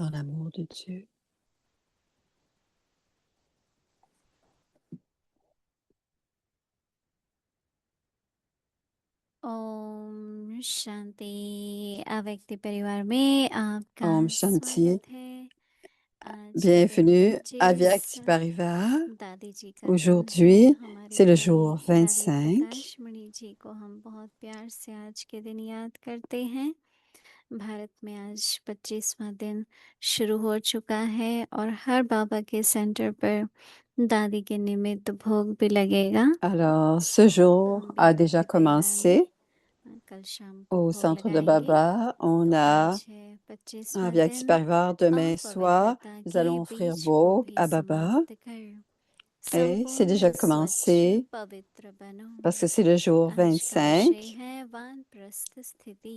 dans l'amour de Dieu. Om शांति। अव्यक्त परिवार में आपका Om Shanti. स्वागत है। आज दिन Bienvenue à 25 Vyakti Parivar. दादी जी का दिन है। Aujourd'hui, हमारी c'est le प्यारी jour दादी 25. प्रकाशमणि जी को हम बहुत प्यार से आज के दिन याद करते हैं। भारत में आज 25वां दिन शुरू हो चुका है और हर बाबा के सेंटर पर दादी के निमित्त भोग भी लगेगा। Alors, ce jour हम भी a déjà व्यक्ति परिवार commencé में कल शाम को au भोग centre de लगाएंगे। Baba. On a आज है un 25वां Vyakti दिन Parivar demain और soir. पवित्रता Nous के allons offrir बीज को Bhog भी à Baba. समाप्त कर Et c'est déjà संपूर्ण स्वच्छ commencé पवित्र बनो। parce que c'est le jour आज का 25. विषय है वानप्रस्थ स्थिति।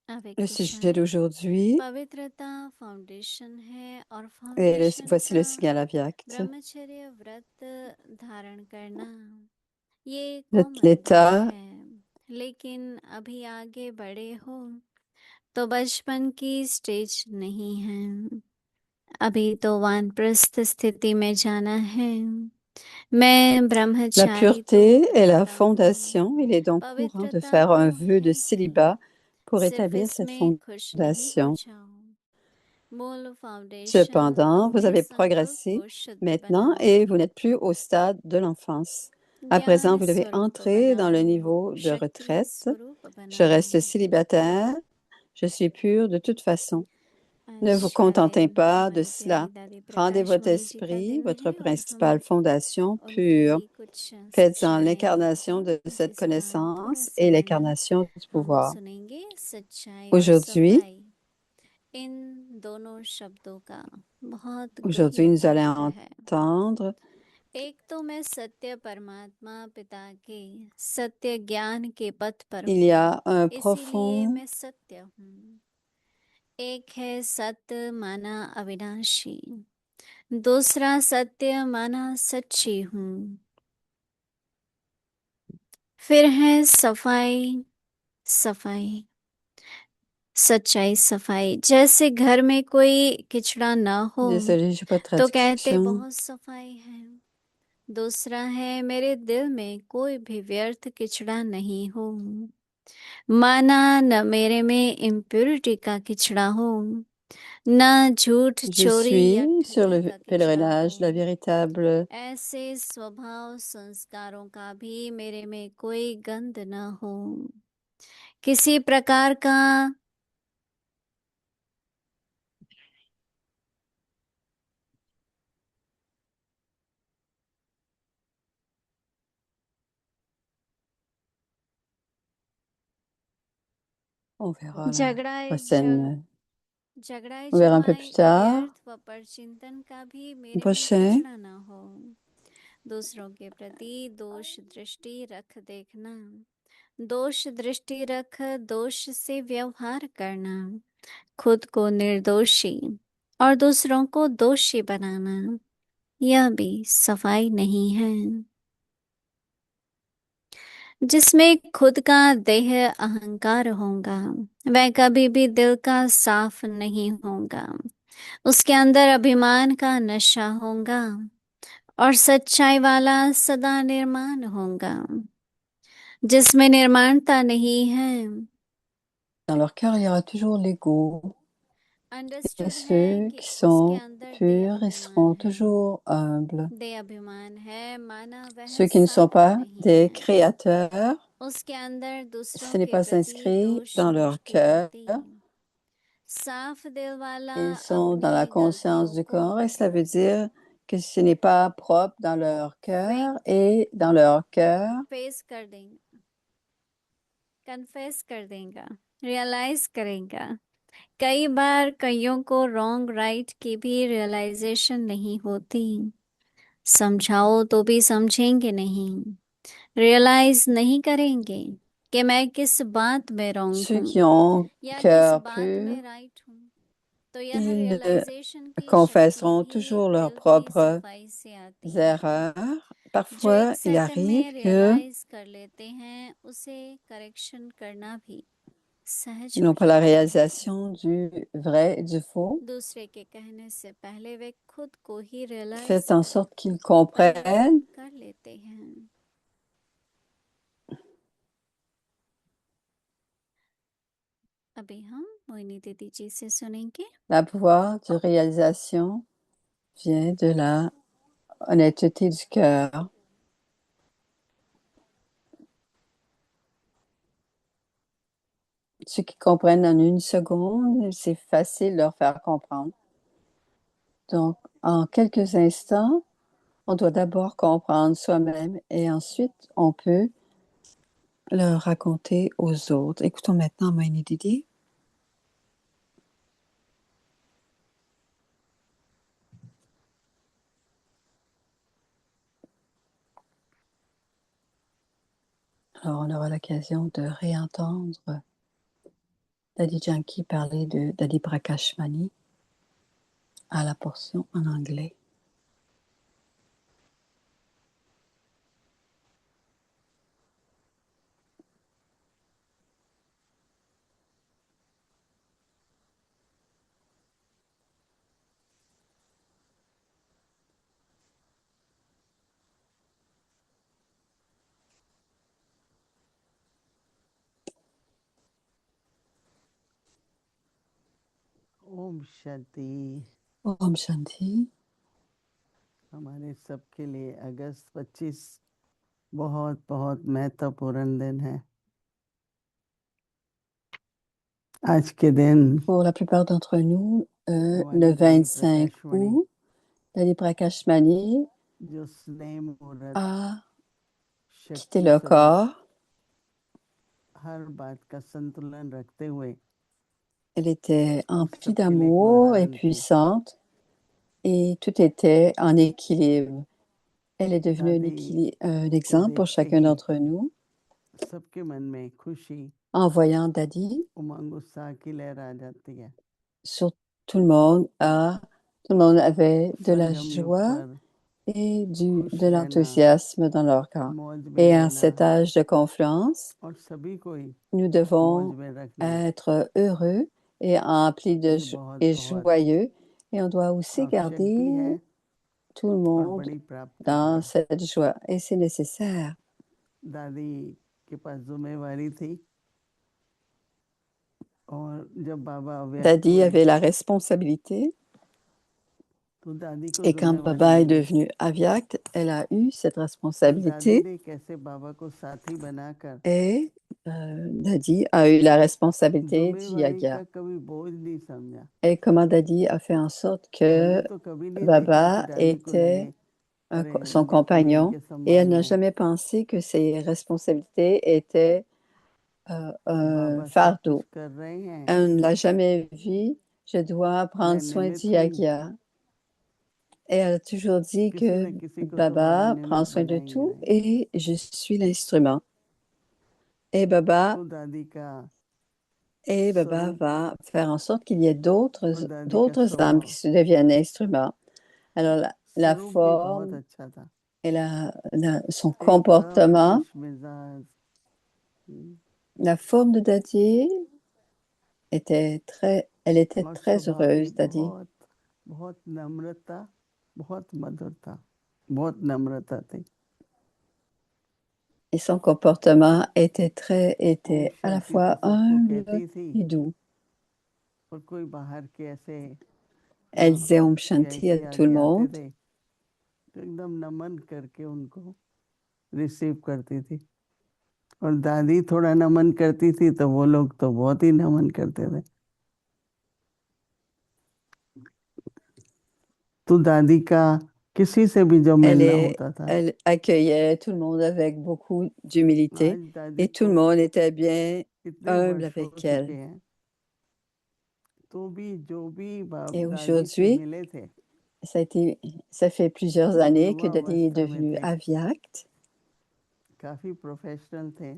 Le अव्यक्त sujet शांति d'aujourd'hui, पवित्रता फाउंडेशन है और et फाउंडेशन voici का le signal à Vyakt. ब्रह्मचर्य व्रत धारण करना ये कोमल दिन L'état है, लेकिन अभी आगे बड़े हो तो बचपन की स्टेज नहीं है। अभी तो वानप्रस्थ स्थिति में जाना है। मैं La ब्रह्मचारी तो pureté est la रहता हूँ। fondation. Il est donc courant de पवित्रता faire un तो vœu de है ही, célibat pour सिर्फ établir cette इसमें खुश नहीं हो fondation. जाओ। मूल फाउंडेशन Cependant, vous अपने avez संकल्प progressé को शुद्ध maintenant बनाओ। et vous n'êtes plus au stade de l'enfance. À présent, ज्ञान vous devez स्वरूप entrer dans le बनाओ, niveau de शक्ति retraite. स्वरूप Je reste बनाओ। célibataire. Je suis pure de toute façon. Ne vous आज contentez वाले pas de हमारी प्यारी cela. दादी Rendez votre प्रकाशमणि जी का esprit, दिन votre है और principale हम fondation उनकी pure. ही कुछ Faites-en सच्चाई l'incarnation de cette जिसका थोड़ा connaissance et समय l'incarnation du हम pouvoir. सुनेंगे। सच्चाई और Aujourd'hui, सफाई, इन दोनों शब्दों का बहुत aujourd'hui, गहरा nous अर्थ allons है। entendre. एक तो मैं सत्य परमात्मा पिता के सत्य ज्ञान के पथ पर Il y हूँ, a un इसीलिए profond मैं सत्य हूँ। एक है सत्य माना अविनाशी, दूसरा सत्य माना सच्ची हूँ। फिर है सफाई सफाई, सच्चाई सफाई। जैसे घर में कोई किचड़ा ना हो Désolée, j'ai pas de तो कहते traduction. बहुत सफाई है। दूसरा है मेरे दिल में कोई भी व्यर्थ किचड़ा नहीं हो, माना न मेरे में इम्प्योरिटी का किचड़ा हो, न झूठ Je चोरी या suis sur ठगी le का किचड़ा हो। pèlerinage, la véritable. ऐसे स्वभाव संस्कारों का भी मेरे में कोई गंध न हो। किसी प्रकार का On verra la झगड़ाए prochaine. झगड़ाए On verra un peu झगड़ाए plus tard. व्यर्थ व परचिंतन का भी Le मेरे में prochain. किचड़ा न हो। दूसरों के प्रति दोष दृष्टि रख देखना, दोष दृष्टि रख दोष से व्यवहार करना, खुद को निर्दोषी और दूसरों को दोषी बनाना, यह भी सफाई नहीं है। जिसमें खुद का देह अहंकार होगा वह कभी भी दिल का साफ नहीं होगा। उसके अंदर अभिमान का नशा होगा और सच्चाई वाला सदा निर्माण होगा। जिसमें निर्माणता नहीं है, Dans leur cœur, il y aura toujours l'ego. Et understood है ceux कि qui उसके sont अंदर दे purs, ils अभिमान seront है। toujours humbles. दे अभिमान है माना वह Ceux qui ne sont साफ pas नहीं des है। créateurs, उसके अंदर दूसरों ce n'est के pas प्रति inscrit दोष dans leur दृष्टि cœur. रहती। साफ दिल वाला Ils sont dans la अपनी conscience गलतियों du को corps et cela veut dire que ce n'est pas propre dans leur cœur fake et dans leur cœur, face कर देंगे, कन्फेस कर देगा, रियलाइज करेगा। कई बार कईयों को रॉन्ग राइट की भी रियलाइजेशन नहीं होती। समझाओ तो भी समझेंगे नहीं, रियलाइज नहीं करेंगे कि मैं किस बात में रॉन्ग ceux हूँ qui ont या किस cœur बात pur, में राइट हूँ। तो यह ils ne रियलाइजेशन की शक्ति confesseront भी toujours leurs दिल की propres सफाई से आती है। erreurs. जो एक Parfois, il सेकंड arrive में que रियलाइज कर लेते हैं उसे करेक्शन करना भी सहज non pas la खुशी। réalisation du vrai et du faux. दूसरे के कहने से पहले वे खुद को ही realise Faites en sorte qu'ils comprennent कर लेते हैं। अभी हम मोहिनी दीदी जी से सुनेंगे। la pouvoir de réalisation vient de la honnêteté du cœur. Ceux qui comprennent en une seconde, c'est facile de leur faire comprendre. Donc, en quelques instants, on doit d'abord comprendre soi-même et ensuite on peut le raconter aux autres. Écoutons maintenant Moini Didi. Alors, on aura l'occasion de réentendre Dadi Janki parler de Dadi Prakashmani à la portion en anglais. Om Shanti. Om Shanti. हमारे सबके लिए अगस्त 25 बहुत बहुत महत्वपूर्ण दिन है। आज के दिन Pour la plupart d'entre nous, le हमारी दादी 25 प्रकाशवाणी août, Dadi Prakashmani जो स्नेह मुहूर्त a quitté शक्ति le स्वरूप corps. हर बात का संतुलन रखते हुए Elle était हम emplie सबके लिए एक d'amour et उदाहरण थी। puissante et tout était en équilibre. Elle est devenue दादी un को exemple pour देखते chacun ही d'entre nous. सबके मन में खुशी En voyant Dadi, उमंग उत्साह की लहर आ जाती है। sur tout le monde, tout le monde avait de la संगम युग joie पर et खुश de रहना, l'enthousiasme dans leur corps. मौज में Et en रहना cet âge de confluence, और सभी को ही nous मौज devons में रखना, être heureux et emplis ये बहुत et बहुत joyeux. Et on doit aussi आवश्यक भी garder है tout le और monde बड़ी प्राप्ति भी dans है। cette joie. Et c'est nécessaire. दादी के पास जिम्मेवारी थी और जब बाबा व्यक्त Dadi हुए avait la responsabilité. तो दादी को Et quand जिम्मेवारी Baba est milli devenu aviaque, elle a eu cette और दादी responsabilité ने कैसे बाबा को साथी बनाकर et Dadi a eu la responsabilité du जिम्मेवारी yagia. का कभी बोझ नहीं समझा। Et comment Dadi a fait en sorte हमने que तो कभी नहीं देखा कि Baba दादी को était लगे अरे son मुझे तो ये compagnon इनके et elle n'a संभालना है। jamais pensé que ses responsabilités étaient un बाबा सब कुछ fardeau. कर रहे हैं, Elle ne l'a jamais vu, je dois मैं prendre soin du निमित्त हूँ, yagia. Et elle a toujours dit किसी que न किसी को तो बाबा Baba prend निमित्त soin de बनाएंगे tout रहेंगे। et je suis l'instrument. Et Baba, तो दादी का et Baba स्वरूप va faire en sorte qu'il y ait और दादी का d'autres âmes qui स्वभाव se deviennent instruments. Alors la स्वरूप भी बहुत forme अच्छा था। et son एकदम comportement, खुश मिजाज, la forme de Dadi elle était और très स्वभाव भी heureuse, Dadi. बहुत बहुत नम्रता, बहुत मधुरता, बहुत नम्रता थी। Et son comportement ओम était à la शांति तो fois सबको humble कहती थी et doux. और कोई बाहर के ऐसे Elle disait Om Shanti à VIP tout le आदमी आते monde. थे तो एकदम नमन करके उनको रिसीव करती थी और दादी थोड़ा नमन करती थी तो वो लोग तो बहुत ही नमन करते थे। तो दादी का किसी से भी जो मिलना होता था, Elle accueillait tout le monde avec beaucoup d'humilité आज दादी et tout le को monde était bien इतने humble वर्ष हो avec चुके elle. हैं तो भी जो भी बाप Et दादी से aujourd'hui, मिले थे ça fait plusieurs जब années que युवा Dadi est अवस्था में devenu थे, aviaque. काफी प्रोफेशनल थे,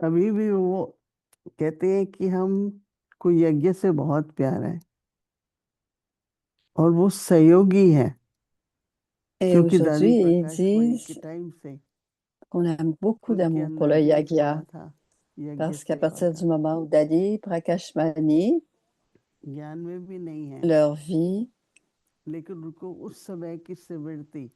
अभी भी वो कहते हैं कि हम को यज्ञ से बहुत प्यार है और वो सहयोगी है Et क्योंकि aujourd'hui, दादी ils प्रकाशवाणी के disent टाइम से qu'on a beaucoup उनके d'amour pour अंदर le बीज पड़ा Yagia था यज्ञ Parce qu'à सेवा partir का du moment où Dadi Prakashmani, ज्ञान में भी नहीं है, leur vie, लेकिन उनको उस समय की स्मृति,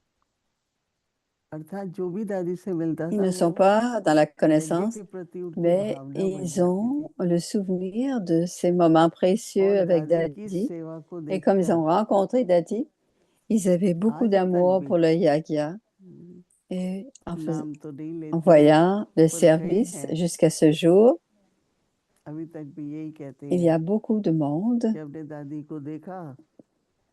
अर्थात जो भी दादी से मिलता ils था ne sont वो pas dans la यज्ञ connaissance, के प्रति उनकी mais भावना बन ils जाती ont थी। le souvenir de ces moments précieux और avec दादी की Dadi. सेवा को Et comme ils देखकर ont rencontré Dadi, ils avaient beaucoup आज तक d'amour भी pour le yagya. हम्म, Et नाम तो नहीं en लेती हैं, voyant le पर कई service हैं jusqu'à ce jour, अभी तक भी यही कहते il y हैं a beaucoup de monde कि अपने दादी को देखा।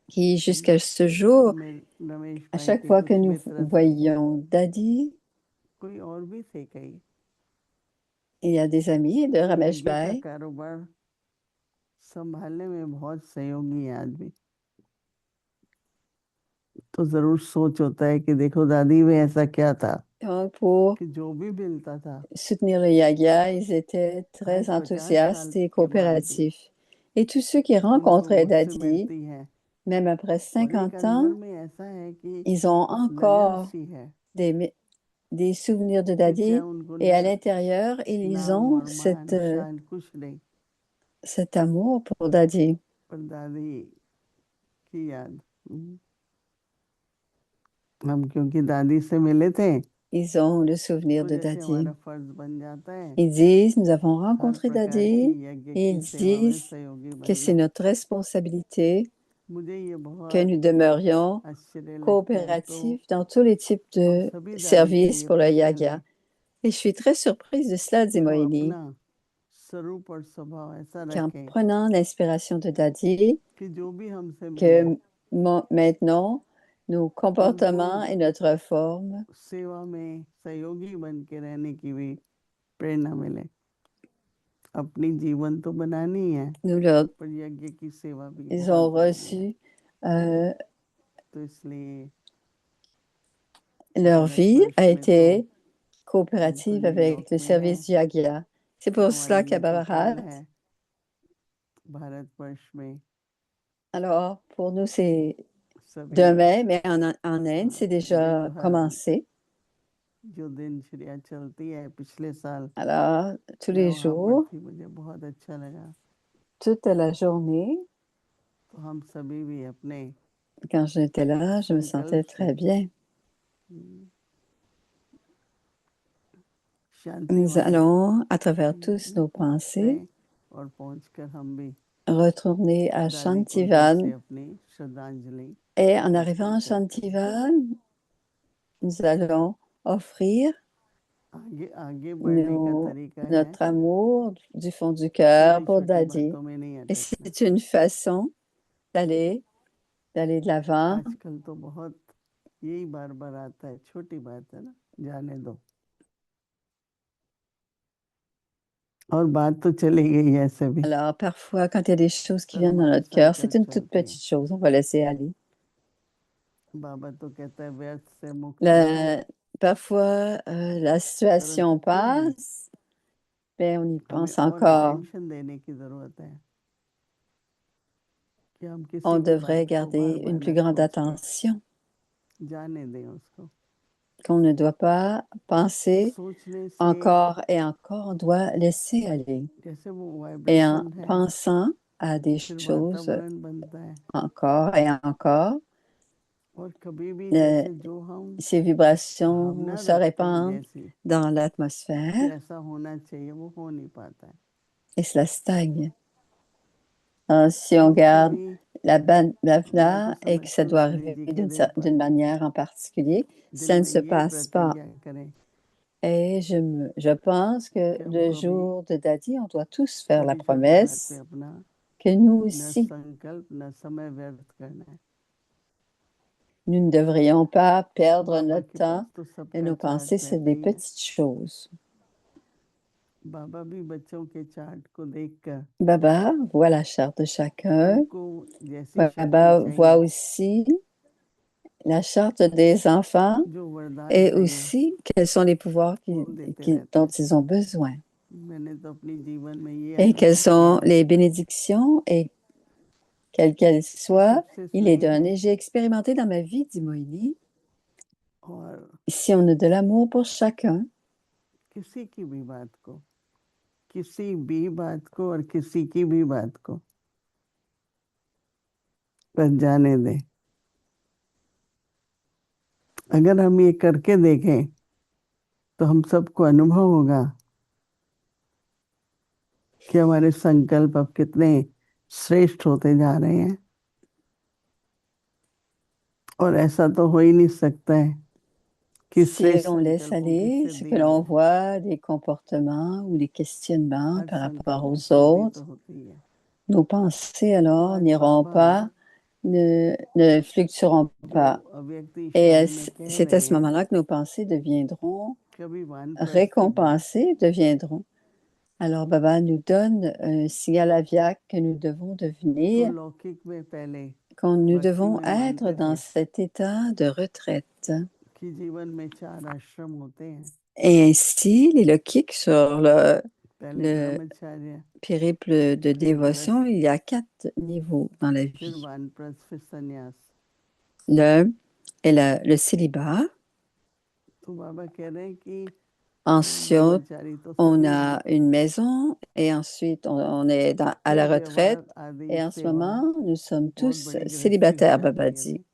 qui, jusqu'à ce jour, Ramesh à भाई chaque के fois que कुछ nous मित्र थे, voyons Dadi, कोई और भी थे कई, il y a des amis de Ramesh यज्ञ का Bhai कारोबार संभालने में बहुत सहयोगी है आज भी। तो जरूर सोच होता है कि देखो दादी में ऐसा क्या था donc pour कि जो भी मिलता था soutenir le yagya, ils étaient आज très 50 enthousiastes साल et के बाद भी coopératifs. Et tous ceux qui उनको rencontraient मुझसे Dadi, मिलती है। même après और एक 50 ans, अंदर में ऐसा है कि ils ont लगन encore सी है des souvenirs de कि चाहे Dadi. उनको Et à ना l'intérieur, ils नाम ont और मान शान कुछ नहीं, cet amour pour Dadi. पर दादी की याद। हम क्योंकि दादी से मिले थे Ils ont le souvenir तो de जैसे Dadi. हमारा फर्ज बन जाता है Ils disent, nous avons हर rencontré प्रकार की Dadi. यज्ञ Et की ils सेवा में disent सहयोगी que c'est बनना। notre responsabilité मुझे ये que बहुत nous demeurions आश्चर्य लगता है। तो coopératifs dans tous les types हम de सभी दादी के services लिए pour le पूछने yagya. लें Et je suis très surprise de cela, dit तो Moini, अपना स्वरूप और स्वभाव ऐसा qu'en रखें prenant l'inspiration de Dadi, कि जो भी हमसे मिले que maintenant, nos उनको comportements et notre forme सेवा में सहयोगी बन के रहने की भी प्रेरणा मिले। अपनी जीवन तो बनानी है, nous leur, पर यज्ञ की सेवा भी ils बहुत ont जरूरी है। reçu तो इसलिए leur vie भारतवर्ष a में तो été हम तो coopérative avec न्यूयॉर्क le में है, service du Yagya. C'est pour हमारा cela qu'à नेपाल Babarat, है, भारतवर्ष में alors pour nous c'est सभी demain, mais en Inde c'est दिन déjà भर commencé. जो दिनचर्या चलती है पिछले साल Alors tous मैं les वहाँ पर jours, थी, मुझे बहुत अच्छा लगा। toute la journée, तो हम सभी भी अपने quand j'étais là, je me sentais संकल्प très से bien. शांति Nous वाले allons, à travers tous nos मार्ग pensées, पे और पहुंचकर हम भी retourner à दादी को फिर से Shantivan. अपनी श्रद्धांजलि Et en अर्पित arrivant à करते हैं। Shantivan, nous allons offrir आगे आगे बढ़ने का तरीका है notre amour du fond du cœur pour छोटी छोटी Dadi. बातों में नहीं Et अटकना। c'est une façon d'aller de l'avant. आजकल तो बहुत यही बार बार आता है, छोटी बात है ना, जाने दो, और बात तो चली गई है ऐसे भी, Alors, parfois, quand il y a des choses qui पर viennent dans हमारे notre cœur, c'est संकल्प une toute चलते हैं। petite chose. On va laisser aller. बाबा तो कहता है व्यर्थ से मुक्त हो, Parfois, la situation परंतु फिर भी passe, mais on y हमें pense और encore. अटेंशन देने की जरूरत है कि हम किसी On भी devrait बात को garder बार बार une plus न grande सोचें, attention, जाने दें उसको। qu'on ne doit pas penser सोचने से encore et encore, on doit laisser aller. जैसे वो Et en वाइब्रेशन है, pensant à des फिर choses वातावरण बनता है। encore et encore, और कभी भी le- जैसे जो हम ces vibrations भावना se रखते हैं répandent जैसी dans कि l'atmosphère ऐसा होना चाहिए, वो हो नहीं पाता है। et cela stagne. Si on हम garde सभी, la मैं तो bhavna et que ça समझती हूँ doit दादी arriver जी के दिन पर d'une manière en particulier, दिल ça ne में se ये passe pas. प्रतिज्ञा करें Et je pense que कि हम le कभी jour de Dadi, on doit tous faire la छोटी छोटी बात पे promesse अपना que nous न aussi, संकल्प न समय व्यर्थ करना है। nous ne devrions pas perdre बाबा notre के पास temps तो et सबका nos चार्ट pensées sur रहता des ही है। petites choses. बाबा भी बच्चों के चार्ट को देखकर Baba voit la charte de chacun. उनको जैसी शक्ति Baba voit चाहिए, aussi la charte des enfants जो वरदान et चाहिए, aussi quels sont les pouvoirs वो देते रहते dont हैं। ils ont besoin. मैंने तो अपनी जीवन में ये Et quelles अनुभव किया sont है les bénédictions et quelles qu'elles कि soient, सबसे il les सही donne. है। Et j'ai expérimenté dans ma vie, dit Moïli, और si on a de l'amour pour chacun, किसी की भी बात को किसी भी बात को और किसी की भी बात को बस जाने दें। अगर हम ये करके देखें तो हम सबको अनुभव होगा कि हमारे संकल्प अब कितने श्रेष्ठ होते जा रहे हैं। और ऐसा तो हो ही नहीं सकता है कि Si श्रेष्ठ on laisse संकल्पों की aller ce सिद्धि que हो l'on जाए। voit, des comportements ou des questionnements हर par rapport संकल्प की aux सिद्धि तो autres, होती है। nos pensées alors आज n'iront बाबा pas, ne fluctueront जो pas. अव्यक्त Et ईशान में कह c'est रहे à ce हैं moment-là que nos pensées deviendront कभी वानप्रस्थ भी récompensées, deviendront. Alors Baba nous donne un signal aviaque que nous devons तो devenir, लौकिक में पहले quand nous भक्ति devons में être मानते dans थे cet état de retraite. कि जीवन में 4 आश्रम होते हैं। Et ainsi, les lokiks sur पहले le ब्रह्मचर्य, périple de फिर dévotion, गृहस्थ, il y a 4 niveaux dans la फिर vie. वानप्रस्थ, फिर सन्यास। L'un est le célibat. तो बाबा कह रहे हैं कि Ensuite, ब्रह्मचारी तो on सभी a हैं, une maison et ensuite on est à la फिर retraite. व्यवहार आदि Et en ce सेवा moment, nous sommes बहुत tous बड़ी गृहस्थी हो célibataires, जाती Baba है dit, अभी।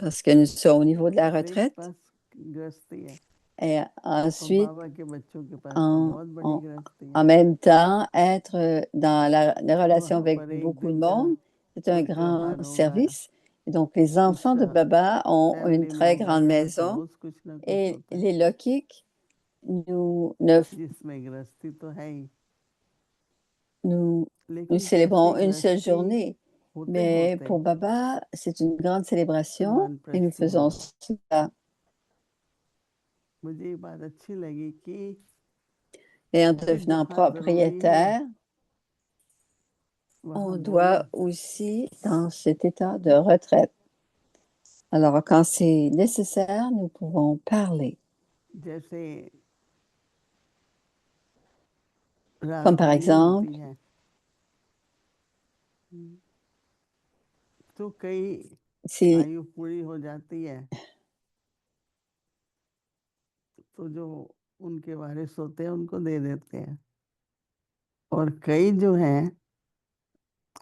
parce que nous sommes au niveau de la हर एक retraite. पास गृहस्थी है Et और ensuite, बाबा के बच्चों के पास तो en, बहुत बड़ी en, गृहस्थी है। en même temps, être dans la तो relation वहाँ avec पर एक beaucoup de दिन का monde, c'est un कोई grand त्योहार होगा, service. Et donc, les enfants de कुछ Baba ont une फैमिली में très होगा, grande तो हर maison रोज कुछ ना कुछ et होता है les lokiks, nous, जिसमें गृहस्थी तो है ही। nous, nous लेकिन कैसी célébrons une seule गृहस्थी journée. होते Mais होते pour Baba, c'est une grande फिर célébration et nous वानप्रस्थी faisons होगा। cela. मुझे ये बात अच्छी लगी कि Et en devenant जहाँ जरूरी है propriétaire, वहाँ on बोलना, doit aussi dans cet état de retraite. Alors, quand c'est nécessaire, nous pouvons parler. जैसे Comme par रागवाणी exemple, होती है तो कई si आयु पूरी हो जाती है तो जो उनके वारिस होते हैं उनको दे देते हैं, और कई जो हैं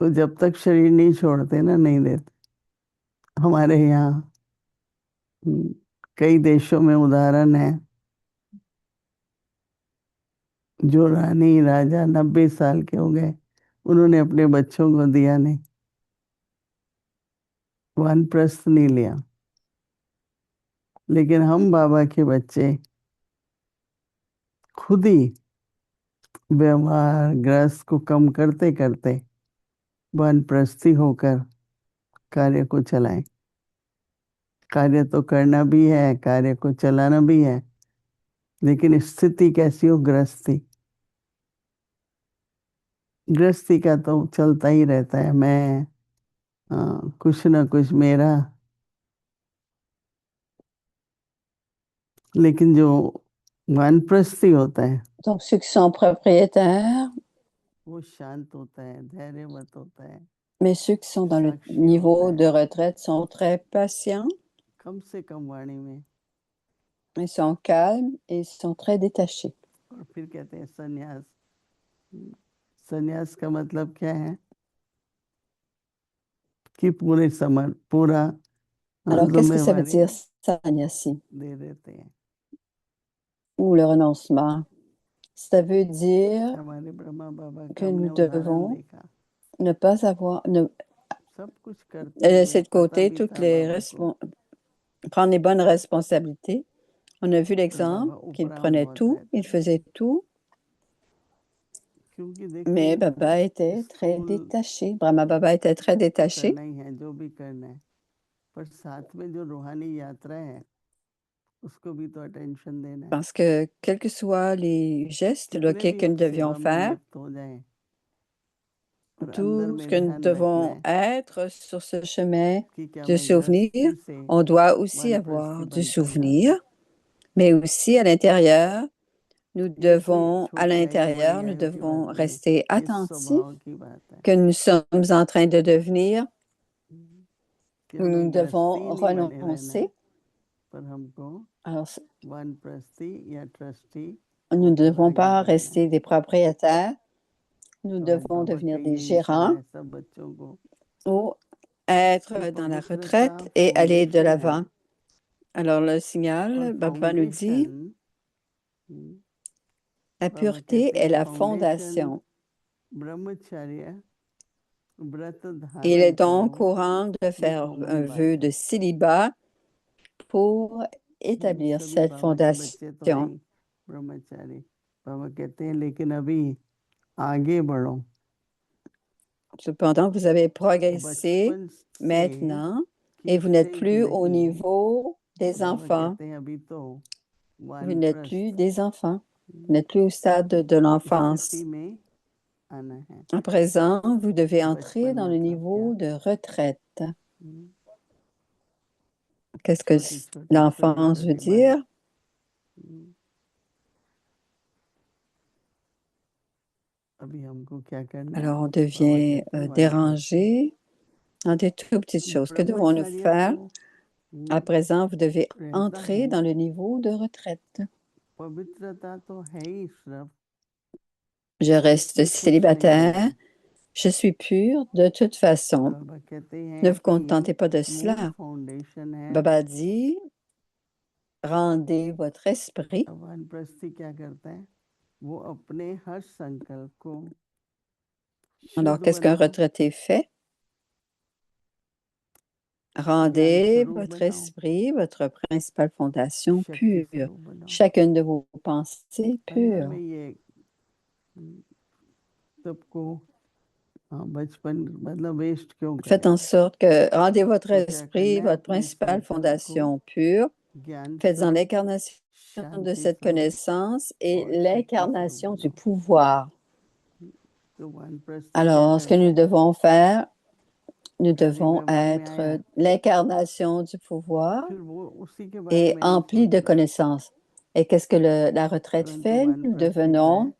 तो जब तक शरीर नहीं छोड़ते ना नहीं देते। हमारे यहाँ कई देशों में उदाहरण है, जो रानी राजा 90 साल के हो गए, उन्होंने अपने बच्चों को दिया नहीं, वानप्रस्थ नहीं लिया। लेकिन हम बाबा के बच्चे खुद ही व्यवहार ग्रस्त को कम करते करते वानप्रस्थी होकर कार्य को चलाएं। कार्य तो करना भी है, कार्य को चलाना भी है, लेकिन स्थिति कैसी हो, गृहस्थी। गृहस्थी का तो चलता ही रहता है, मैं कुछ ना कुछ मेरा। लेकिन जो वानप्रस्थी होता है donc ceux qui sont propriétaires, वो शांत होता है, धैर्यवत होता है, mais ceux qui sont dans le साक्षी niveau होता de है, retraite sont très patients, कम से कम वाणी में। ils sont calmes et ils sont très détachés. और फिर कहते हैं सन्यास। सन्यास का मतलब क्या है कि पूरा Alors, qu'est-ce que ça veut जिम्मेवारी dire, sannyasi, दे देते हैं। ou le renoncement? Ça veut dire हमारे ब्रह्मा बाबा का que हमने nous उदाहरण devons देखा, ne pas avoir, सब कुछ करते हुए laisser de पता côté भी toutes था les बाबा को, prendre les bonnes responsabilités. On a vu पर बाबा l'exemple qu'il उपराम prenait बहुत tout, रहते il थे। faisait tout, क्योंकि mais देखो Baba était très स्थूल détaché. Brahma Baba était très तो détaché करना ही है, जो भी करना है, पर साथ में जो रूहानी यात्रा है उसको भी तो अटेंशन देना है। parce que quels que soient les gestes कितने loquets भी que nous हम devions सेवा में faire, लिप्त हो जाएं, और अंदर tout ce में que nous ध्यान रखना devons है être sur ce chemin कि क्या de मैं souvenir, गृहस्थी से on doit aussi वानप्रस्थी avoir du बनता जा रहा हूँ। souvenir, mais aussi à l'intérieur, nous ये कोई devons, à छोटी आयु बड़ी l'intérieur, nous आयु की बात devons नहीं है, rester ये attentifs स्वभाव की बात है que nous sommes en train de devenir, कि où nous हमें devons गृहस्थी नहीं बने रहना है, renoncer. पर हमको Alors, वानप्रस्थी या trustee Nous ne devons pas आगे बढ़ना rester des propriétaires. Nous तो आज devons बाबा devenir के des ये इशारा gérants है सब बच्चों को ou être कि dans la पवित्रता retraite et aller de foundation है l'avant. Alors, le और signal, Baba nous dit, foundation la बाबा pureté कहते est हैं la फाउंडेशन fondation. ब्रह्मचर्य व्रत Il धारण est donc करो courant de ये faire कॉमन un बात vœu है de célibat pour établir सभी cette बाबा के बच्चे तो हैं fondation. ही ब्रह्मचारी बाबा कहते हैं लेकिन अभी आगे बढ़ो Cependant, vous avez progressé बचपन से maintenant et vous n'êtes खींचते plus au नहीं niveau des बाबा enfants. कहते हैं अभी तो Vous n'êtes plus वानप्रस्थ des enfants. Vous n'êtes plus au stade de l'enfance. स्थिति में आना है À présent, vous devez entrer बचपन dans le मतलब niveau क्या de retraite. हम्म, Qu'est-ce que छोटी छोटी l'enfance veut छोटी बात dire? अभी हमको क्या करना है Alors, on बाबा devient कहते हैं वानप्रस्थ dérangé dans des toutes petites choses. Que devons-nous ब्रह्मचर्य faire? तो À présent, vous devez रहता entrer है dans le niveau de retraite. पवित्रता तो है ही सिर्फ Je reste ये कुछ नहीं célibataire. होगा Je suis pure de toute façon. बाबा कहते Ne हैं vous कि contentez pas de मूल cela. फाउंडेशन है Baba dit, rendez votre esprit. वानप्रस्थी क्या करता है वो अपने हर संकल्प को Alors, शुद्ध qu'est-ce qu'un बनाओ retraité fait? ज्ञान Rendez स्वरूप votre बनाओ esprit, votre principale fondation शक्ति pure. स्वरूप बनाओ Chacune de vos pensées दुनिया में pures. ये सबको हाँ बचपन मतलब वेस्ट क्यों Faites करें en sorte que rendez votre तो क्या esprit, करना है votre अपने principale संकल्प को fondation pure. ज्ञान Faites-en स्वरूप l'incarnation de शांति cette स्वरूप connaissance et और शक्ति स्वरूप l'incarnation du बनाओ pouvoir. तो वानप्रस्थी क्या Alors, ce que करता nous है devons faire, nous शादी devons व्यवहार में आया être l'incarnation du pouvoir फिर वो उसी के बारे et में नहीं empli de सोचना connaissances. Et qu'est-ce que la retraite परंतु fait? Nous वानप्रस्थ क्या है devenons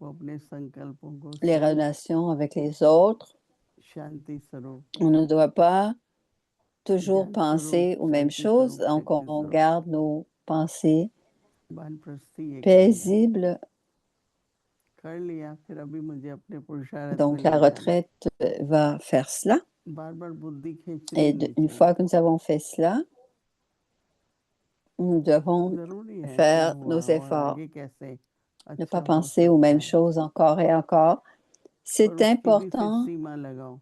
वो अपने संकल्पों को les सब relations avec les autres. Shanti Swarup On ne doit pas toujours ज्ञान penser स्वरूप aux mêmes शांति choses, स्वरूप donc शक्ति on स्वरूप garde nos pensées वानप्रस्थी ये करेगा paisibles. कर लिया फिर अभी मुझे अपने पुरुषार्थ में Donc la ले जाना retraite va faire cela. बार बार बुद्धि खींचनी Et नहीं une चाहिए fois que nous avons fait cela, nous devons जरूरी है क्या faire हुआ nos और efforts. आगे कैसे Ne अच्छा pas हो penser aux सकता mêmes है choses encore et encore. और C'est उसकी भी फिर important. सीमा लगाओ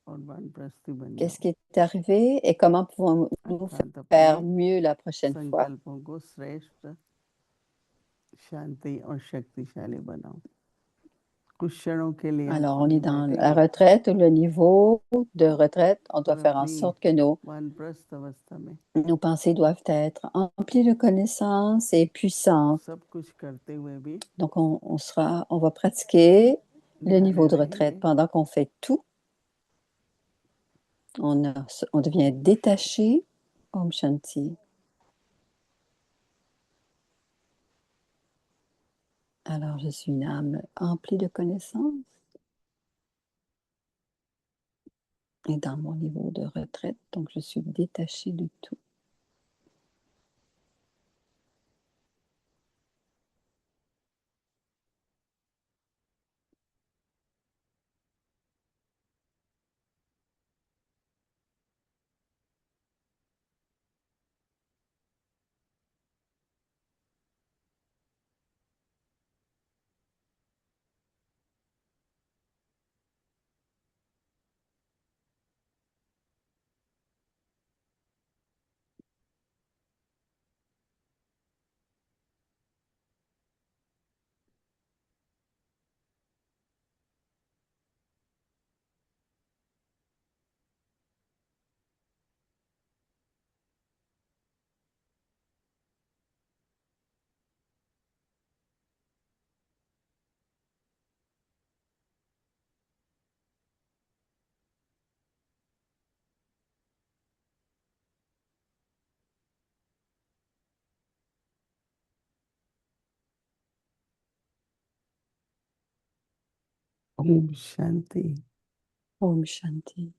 और वानप्रस्थी बन Qu'est-ce जाओ qui est arrivé et comment pouvons-nous अर्थात अपने faire mieux la prochaine fois? संकल्पों को श्रेष्ठ शांति और शक्तिशाली बनाओ कुछ क्षणों के लिए हम Alors, on est अभी dans la बैठेंगे retraite, le niveau de retraite. On doit और faire en अपनी sorte que वानप्रस्थ अवस्था में nos pensées doivent être emplies de connaissances et puissantes. सब कुछ करते हुए भी Donc, on va pratiquer le niveau न्यारे de retraite रहेंगे pendant qu'on fait tout. On devient détaché. Om Shanti. Alors, je suis une âme emplie de connaissances. Et dans mon niveau de retraite, donc je suis détachée de tout. Om Shanti Om Shanti.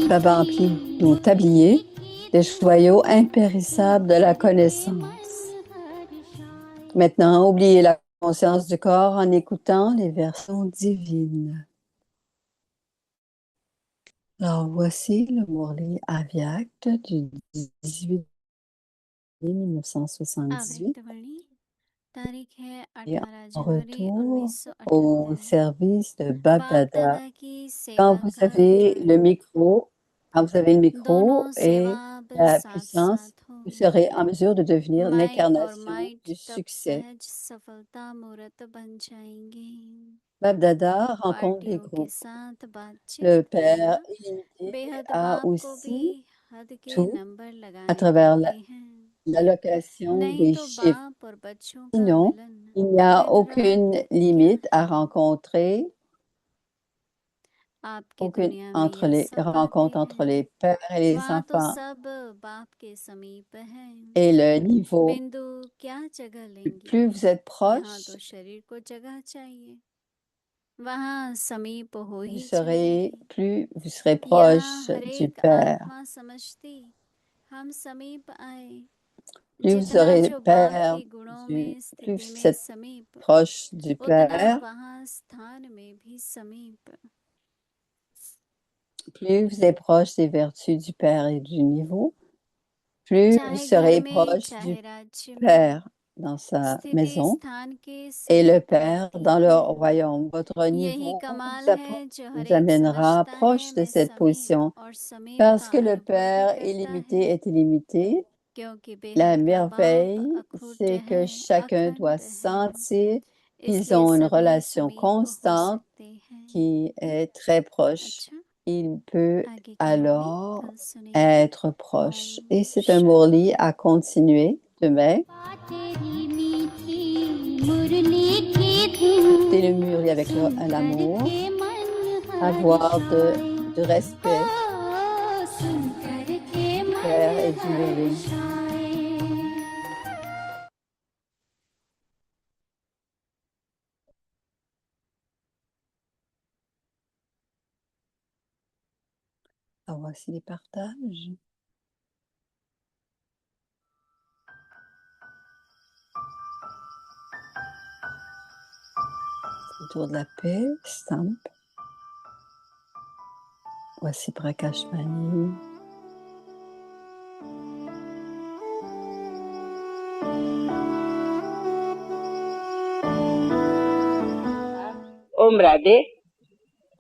Baba emplit nos tabliers des joyaux impérissables de la connaissance. Maintenant, oubliez la conscience du corps en écoutant les versions divines. Alors, voici le Murli Avyakt du 18 1978 अव्यक्तवाणी तारीख है et 18 en जनवरी retour au 1978। service de बाप Bab-Dada. दादा की Quand सेवा vous का avez le ज्वलन, micro, quand vous avez le micro दोनों et सेवा अब la साथ puissance, साथ हो। vous serez en mesure de devenir Mike और l'incarnation माइट du तब succès. सहज सफलता मूर्त बन जाएंगे। Bab-Dada rencontre les पार्टियों के groupes. साथ बातचीत Le Père करना, illimité बेहद a बाप को भी aussi हद के tout नंबर à लगाने travers पड़ते हैं, l'allocation नहीं des तो chiffres. बाप और बच्चों का Sinon, मिलन il n'y a दिन aucune रात limite क्या à है। rencontrer, आपकी aucune दुनिया में entre यह les सब rencontres बातें entre हैं, les pères et les वहाँ तो enfants. सब बाप के समीप है। Et le niveau, बिंदु क्या जगह लेंगे, plus vous êtes यहाँ तो proche, शरीर को जगह चाहिए, वहाँ समीप हो vous ही serez, जाएंगे। plus vous serez यहाँ proche हर du एक Père. आत्मा समझती हम समीप आए, Plus vous जितना serez जो बाप Père के गुणों du, में plus स्थिति vous में êtes समीप, proche du उतना Père, वहाँ स्थान में भी समीप। plus vous êtes proche des vertus du Père et du niveau, plus vous चाहे घर serez में proche चाहे du राज्य में, Père dans sa स्थिति maison स्थान के et le समीप Père रहती dans leur है। royaume. Votre यही niveau कमाल vous, है जो हर vous एक amènera समझता है proche de मैं cette समीप position और समीप parce का que le अनुभव भी Père करता illimité है, est illimité. क्योंकि La बेहद का बाप merveille, अखुट c'est que है, chacun doit अखंड है, sentir qu'ils इसलिए ont une सभी relation समीप हो constante सकते हैं। qui est très proche. अच्छा, Il peut आगे की मुरली alors कल सुनेंगे। être proche. Et ओम c'est un शांति। Murli à continuer demain. तेरी मीठी मुरली की धुन Écoutez le Murli avec l'amour, करके मन avoir हर्षाए du respect सुन करके du मन Père et du Murli. हर्षाए। Alors voici les partages. Autour de la paix, Stamp. Voici Prakash Mani. ओम राधे।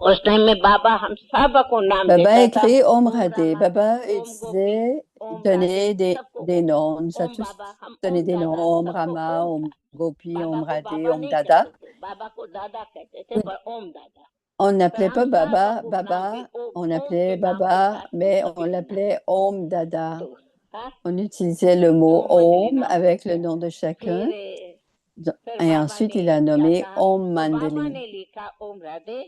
उस टाइम में बाबा हम सब को नाम Baba देता था। écrit Om ओम Radhe. रामा, Baba ओम गोपी, disait ओम donner राधे, सबको des ओम। noms. On nous a ओम tous बाबा, हम donné ओम des noms. दादा, Om सबको Rama, ओम Om था। Gopi, बाबा Om को Radhe, बाबा Om नहीं Dada. कहते थे, बाबा को दादा कहते थे, Oui, पर ओम दादा। on पर n'appelait हम pas सब Baba को नाम भी Baba, ओम, on ओम appelait के नाम के Baba, साथ हम mais सभी on को l'appelait नाम Om Dada. तो हाँ, On utilisait le mot ओम मंडली Om नाम हो avec le गया। nom de chacun. फिर Et बाबा ensuite, ने il a किया nommé था, Om तो बाबा Mandali. ने लिखा ओम राधे,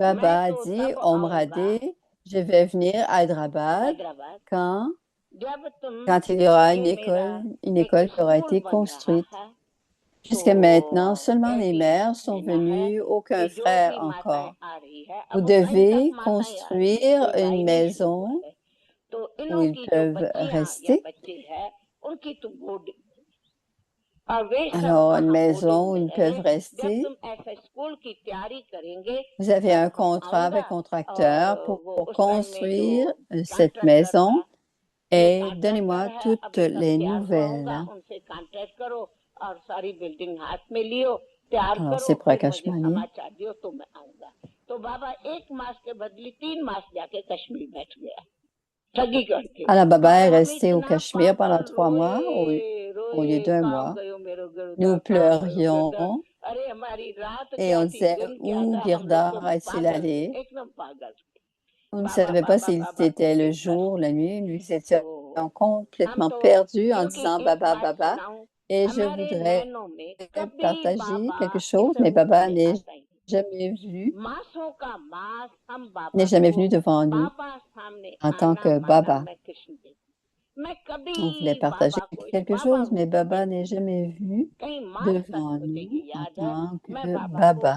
Baba मैं a तो dit तब Om आऊंगा Radhe, je vais venir à Hyderabad हैदराबाद quand जब तुम quand il y aura ये मेरा une एक école qui aura school été बन रहा construite. है। Jusqu'à maintenant, तो seulement les daddy mères sont लेना है venues, कि aucun जो frère भी माताएं encore. आ रही है, Vous अब वो कहीं तक devez माताएं आ रही है, construire कोई भाई une नहीं शुरू हुआ maison है। तो où इनों ils की जो peuvent बच्चियां या rester. बच्चे हैं, उनकी तो बोर्डिंग, और वे सब Alors, une वहाँ maison बोर्डिंग où में ils रहे। peuvent जब rester. तुम ऐसे स्कूल की तैयारी करेंगे, Vous avez तब un हम contrat आऊंगा। avec और contracteur वो pour उस टाइम में जो construire cette कॉन्ट्रैक्टर maison था, ये et कॉन्ट्रैक्टर donnez-moi है, toutes अभी सब les तैयार हुआ होगा, nouvelles. उनसे कॉन्ट्रैक्ट करो और सारी बिल्डिंग हाथ में लियो, तैयार Alors, करो, c'est फिर Prakash मुझे Mani. समाचार दियो तो मैं आऊंगा। तो बाबा 1 मास के बदले 3 मास जाके कश्मीर बैठ गया, ठगी करके। Alors, Baba और est हम resté au इतना Cachemire pendant पागल 3 mois au lieu रोए, d'un काम mois. गयो मेरो गिरदा, Nous काम गयो गिरदा। pleurions अरे हमारी रात et क्या on थी, disait दिन क्या où था, हम लोग तो Girdar est-il पागल थे, allé? एकदम पागल थे। On ne Baba savait pas Baba s'il बाबा était le करके बस। jour, la nuit. Nous तो étions हम complètement तो, perdus en क्योंकि disant एक Baba, बात Baba. सुनाऊं, Et je हमारे voudrais नैनों में कभी partager बाबा quelque इस chose, mais रूप Baba में n'est आता ही नहीं। jamais vu, मासों का मास हम बाबा n'est jamais को, venu devant nous बाबा सामने en tant आना que माना Baba. मैं कृष्ण देव। मैं On voulait कभी partager बाबा को इस quelque बाबा chose, mais रूप में Baba n'est jamais vu कहीं मास तक devant मुझे nous ये en याद है, tant मैं que बाबा को Baba.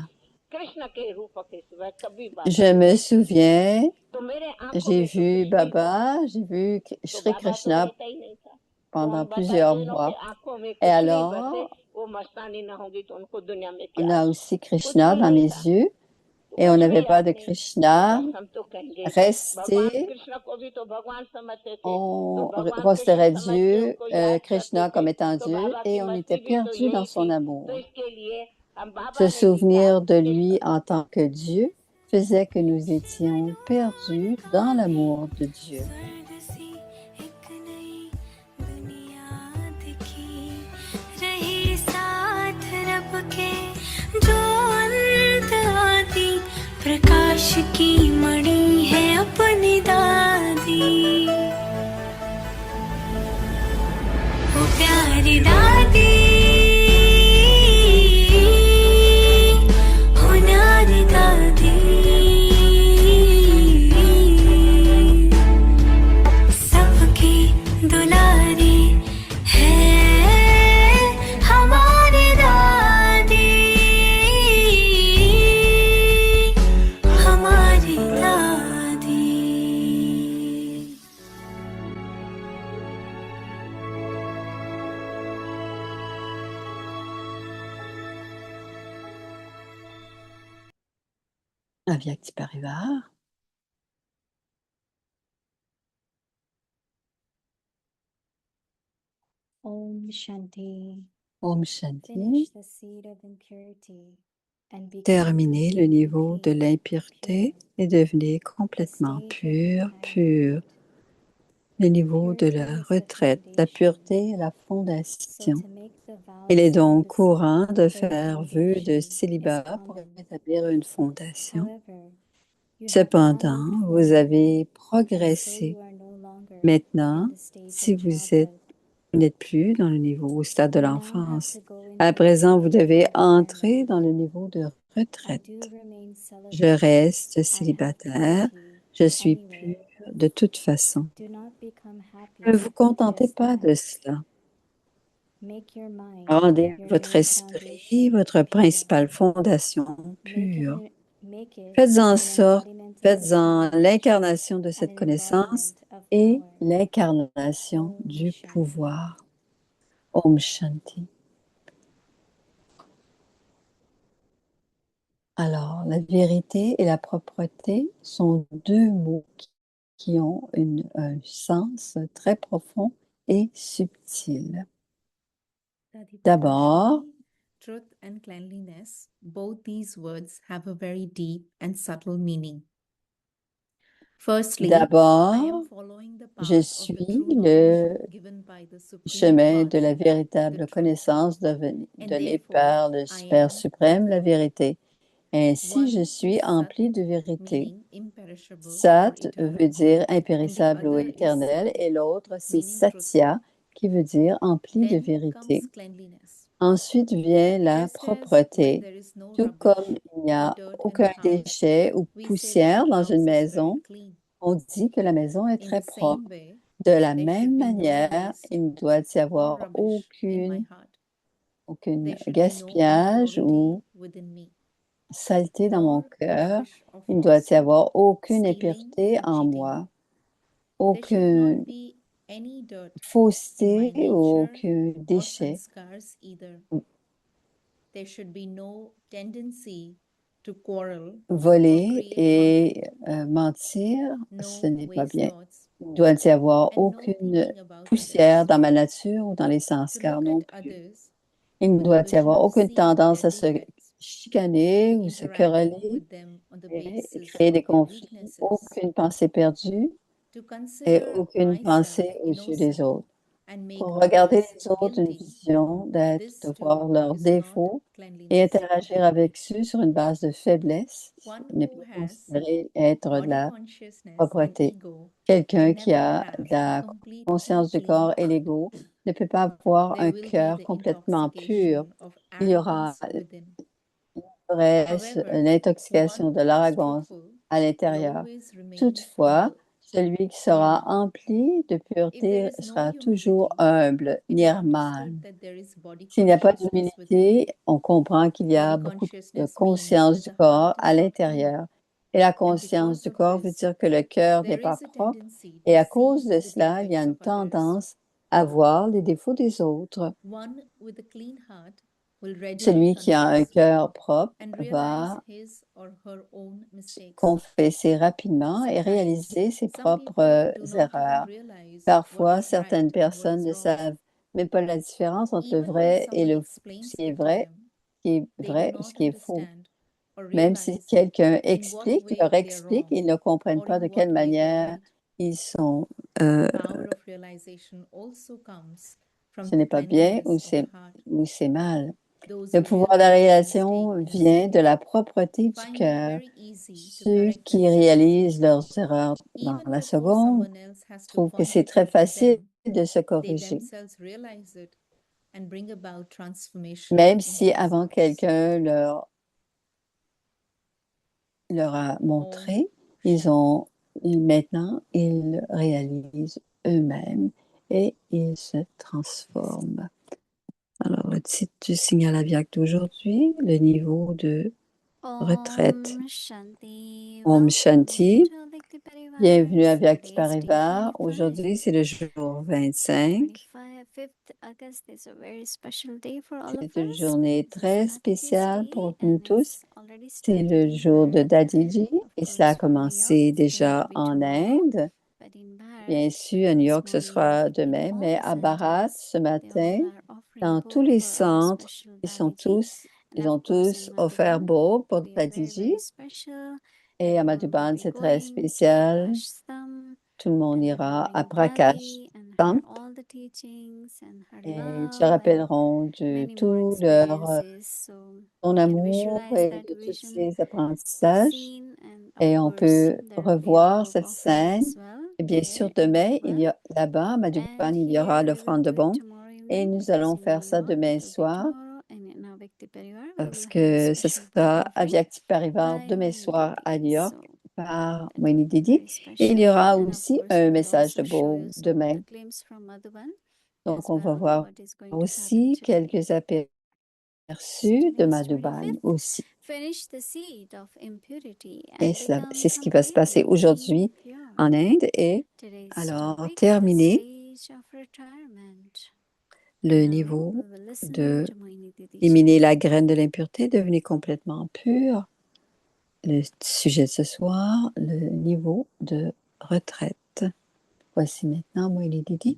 कृष्ण के रूप के सिवा कभी बाबा Je me souviens, तो मेरे आंखों j'ai में तो vu कृष्ण ही था Baba, j'ai vu तो Shri बाबा तो Krishna रहता ही नहीं था तो pendant हम बताए plusieurs जिनों के mois. आंखों में Et कुछ नहीं बसे alors, वो मस्तानी ना होगी तो उनको दुनिया में on क्या a है aussi कुछ Krishna भी dans नहीं mes था yeux तो et on कुछ भी n'avait pas याद de नहीं Krishna. बस हम तो कहेंगे भगवान Rester, कृष्ण को भी तो भगवान समझते थे तो on भगवान कृष्ण considérait समझ के Dieu, उनको याद करते Krishna थे comme étant तो Dieu बाबा की et on était मस्ती भी तो perdus dans यही son थी तो amour. इसके लिए हम बाबा Se ने लिखा souvenir de कि lui en tant que Dieu faisait que nous étions perdus dans l'amour de Dieu. स्वर्ग सी एक नई दुनिया दिखी रही साथ रब के जो अंत आदि प्रकाश की मणि है अपनी दादी ओ प्यारी दादी हो न्यारी दादी सबकी दुलारी है हमारी दादी हमारी दादी Avyakti Parivar. Om Shanti. Om Shanti. Finish the seed of impurity and become Terminez le niveau de complete, l'impureté pure. et devenez complètement pur, pur. Le niveau de la retraite, la pureté est la fondation. Il est donc courant de faire vœu de célibat pour établir une fondation. Cependant, vous avez progressé. Maintenant, si vous n'êtes plus dans le niveau au stade de l'enfance, à présent, vous devez entrer dans le niveau de retraite. Je reste célibataire, je suis pur de toute façon. Ne vous contentez pas de cela. Rendez votre esprit, votre principale fondation pure. Faites-en sorte, faites-en l'incarnation de cette connaissance et l'incarnation du pouvoir. Om Shanti. Alors, la vérité et la propreté sont deux mots qui ont un sens très profond et subtil. D'abord, truth and cleanliness, both these words have a very deep and subtle meaning. Firstly, I d'abord, am following the je path of the suis true le knowledge given by the Supreme chemin de God, la véritable the truth. connaissance And donnée therefore, par le I Père am suprême, la vérité. Ainsi, je one suis is Sat, empli de vérité. meaning imperishable or Sat eternal, veut dire and the impérissable ou other is éternel, Sit, et l'autre, c'est meaning truthful. Satya, qui veut dire empli de Then vérité. comes cleanliness. Ensuite vient la Just as when propreté. there is no Tout comme rubbish il n'y or a dirt in aucun the house, déchet ou we say that poussière the dans house une is very maison, clean. on dit que la maison est In très the propre. same way, De la there même should be no manière, waste il ne doit y or avoir rubbish in my heart. aucun There should be no gaspillage ou impurity within me, saleté dans mon nor cœur. rubbish or Il ne doit y falsehood, avoir aucune stealing impureté and en cheating. moi, There should aucune not be any dirt in my fausseté ou nature aucun or déchet. sanskars either. There should be no tendency to quarrel or Voler create et conflict, mentir, ce no n'est pas waste bien. thoughts, Il ne doit y avoir and no aucune thinking about poussière others. dans ma nature ou dans les To sanskars look non at plus. others Il ne with a doit y vision avoir of aucune seeing tendance their à se defects, chicaner ou se interacting quereller with them on the et basis créer des of their conflits. weaknesses, Aucune pensée perdue to et consider aucune myself pensée au-dessus des innocent autres. and make Pour regarder others les autres d'une guilty. vision d'être, This de too voir leurs is not défauts et cleanliness. interagir avec eux sur une base de faiblesse One n'est who pas has considéré être de body la consciousness and propreté. ego Quelqu'un can qui never a have de a la completely conscience du clean corps et heart. l'ego ne peut pas avoir There un will be cœur the complètement pur. intoxication of Il y aura arrogance within. reste However, l'intoxication one de who is l'arrogance truthful à will l'intérieur. always remain Toutefois, humble. Celui qui sera empli de If there pureté is no sera toujours humility, humble, it is nirman. understood that there is body S'il n'y a pas consciousness within. d'humilité, on comprend qu'il y a Body beaucoup de consciousness means conscience that du the corps heart à is not clean. l'intérieur. Et la And conscience because du of corps veut this, dire que le cœur n'est there pas is a propre. tendency Et to à cause see de the cela, il y a defects une of others. tendance à voir les défauts des autres. One with a clean heart will readily Celui qui a un confess cœur propre and va realize his or her own mistakes. confesser rapidement et Sometimes, réaliser ses some people propres do not even erreurs. realize what Parfois, is certaines right and what personnes is ne wrong. savent même pas la différence entre le Even when vrai et someone le explains ce qui est it to vrai, them, ce qui est they do vrai, not ce qui est faux. understand or Même si realize quelqu'un in what explique, way leur they are explique, wrong ils ne comprennent or pas in de what quelle way they are manière right. ils sont, The power of realization also comes from ce the n'est pas bien cleanliness of the heart. ou c'est mal. Those Le who pouvoir de la realize their réalisation mistake in a vient de la second propreté du find it cœur. very easy to Ceux correct qui themselves, réalisent leurs erreurs dans even la before seconde someone else has to trouvent que point c'est it très out to facile them. de se They corriger. themselves realize it and bring about transformation Même in si avant themselves. quelqu'un leur a montré, maintenant, ils réalisent eux-mêmes et ils se transforment. Alors, le titre du signal Avyakt d'aujourd'hui, le niveau de retraite. Om Shanti. Om Welcome Shanti. to Avyakti Parivar. Bienvenue à Avyakti Today's day Parivar. 25. Aujourd'hui, c'est le jour 25. 25th August is a very special day for all of C'est une us. journée This is très Dadji's spéciale day pour nous and tous. it's already C'est started le in jour de Bharat. Dadiji Of et cela a course, from New York, commencé it's going to déjà be en tomorrow. Inde. But in Bharat, Bien sûr, à New this York, ce morning, sera in demain, all mais the à Bharat, centers, ce they all matin, are offering dans tous bowl les for our centres, special ils sont Dadiji. And ils ont of course, tous in offert Madhuban, beau pour we are very, Dadiji. very special. Et à Everyone will Madhuban, be c'est très going to spécial. Prakashtam Tout le monde and ira à remembering Prakash Bali and her Camp all the teachings and her et se love and rappelleront de many more tout leur experiences. So son we can amour visualize et that de tous vision, ses the apprentissages. scene, and of Et on course peut there will be a revoir bowl cette offering scène. as well Et bien there sûr, in demain, il Madhuban. y a là-bas, à Madhuban, And il y here aura we will l'offrande de do it bon. tomorrow Et evening nous because allons in New faire ça York demain it will be soir tomorrow, and in Avyakti Parivar we parce will have a que ce special bowl sera à offering Avyakti Parivar by demain Moini soir à Didi. New York So par that will Moini be Didi. very Et il y special. aura And of aussi course, un we will message de also show beau you some of demain. the glimpse from Madhuban Donc, as on va well, voir what is going to happen aussi today. quelques aperçus de Today's Madhuban 25th. aussi. Finish the seed of impurity Et and become c'est ce qui va se passer completely aujourd'hui pure. en Inde. Et Today's alors, topic, the terminer stage of retirement. le Now niveau we will listen de to Moini Didi éliminer chant. la graine de l'impureté, devenir complètement pur. Le sujet de ce soir, le niveau de retraite. Voici maintenant Moini Didi.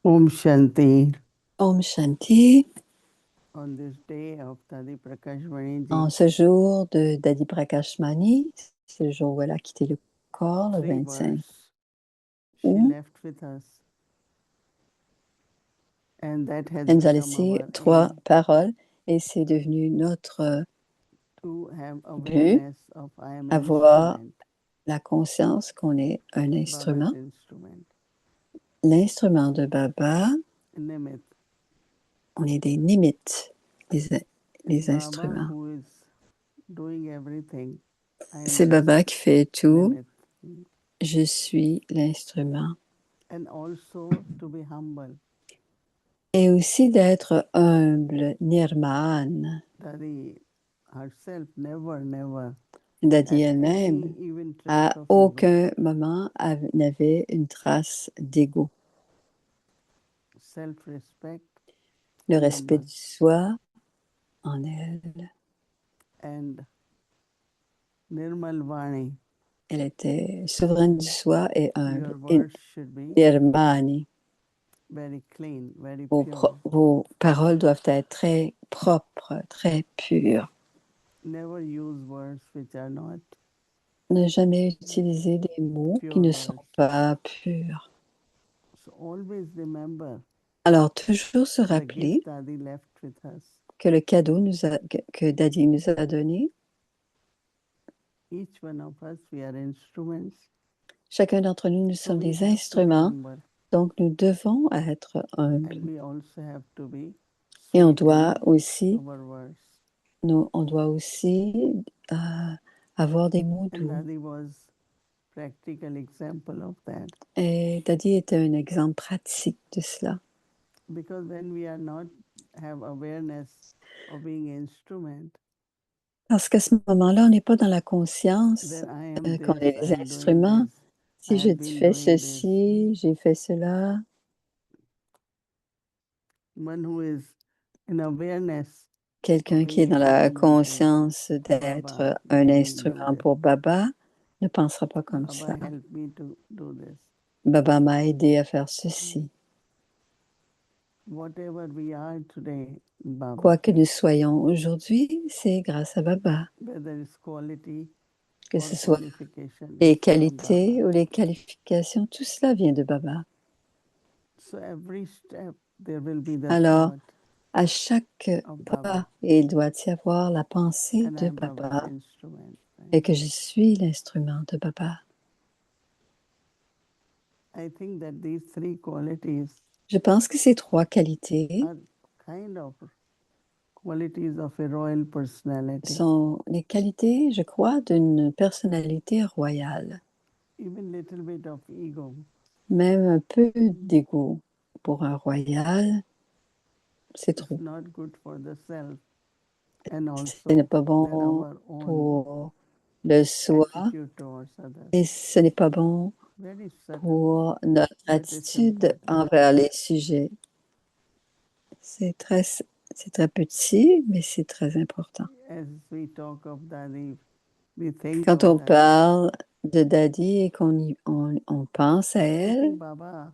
Om Shanti. Om Shanti. On this day of Dadi Prakash Mani En Ji, ce jour de Dadi Prakash Mani, c'est le jour où elle a quitté le corps, le 3 25 words she août. left with us. And that has Elle nous a become laissé our 3 aim, paroles et c'est devenu notre to have but, awareness of I am avoir instrument, la conscience qu'on est un Baba's instrument, instrument. l'instrument de Baba. Nimit. On est des limites, les Baba instruments. who is doing everything. I am C'est just Baba qui fait tout. nimit. Je suis l'instrument. And also to be humble. Et aussi d'être humble, nirman. Dadi herself never Dadi at elle-même, any even à trace of ego. aucun moment n'avait une trace d'ego. Self-respect, Le and respect humble. du soi en elle. And Nirmal Vani, Elle était souveraine du soi et your humble. words should be Nirmani. very clean, very Vos, pure. vos paroles doivent être très propres, très pures. Never use words which are not Ne jamais utiliser des mots qui pure ne words. sont pas purs. So always remember Alors, toujours se the rappeler gift Dadi left with us. que le cadeau que Daddy nous a donné, Each one of us, we are instruments. chacun d'entre nous, nous So sommes we des have to be instruments, humble. donc nous devons être And humbles. we also have to be Et on sweet doit in aussi, our words. on doit aussi avoir des mots And doux. Dadi was practical example of that. Et Daddy était un exemple pratique de cela. Because when we are not have awareness of being instrument, Parce qu'à ce moment-là, on n'est pas dans la conscience then I am qu'on this, est I des am doing instruments. this, Si I je have been fais doing this. ceci, j'ai fait cela. One who is in awareness Quelqu'un of qui est being dans la instrument for conscience d'être Baba, un then he will do instrument this. pour Baba ne pensera pas comme Baba ça. helped me to do this. Baba m'a aidé à faire ceci. Whatever we are today, Baba, Quoi que nous soyons aujourd'hui, c'est grâce à Baba. whether it's quality Que or ce soit qualification, les it's from qualités Baba. ou les qualifications, tout cela vient de Baba. So every step there will be the Alors, thought, à chaque of pas, Baba. il doit y avoir la pensée And de I'm Baba's Baba instrument. et que je suis l'instrument de Baba. I think that these three qualities Je pense que ces trois qualités are kind of qualities of a royal personality. sont les qualités, je crois, d'une personnalité royale. Even little bit of ego Même un peu d'ego pour un royal, c'est is trop. not good for the self and Ce n'est also pas then bon our own pour le soi attitude towards others. et ce n'est pas bon Very subtle, pour notre but it's attitude important. envers les sujets. C'est très petit, mais c'est très important. As we talk of Dadi, we think Quand of on Dadi. parle de Daddy et on pense à I elle, think Baba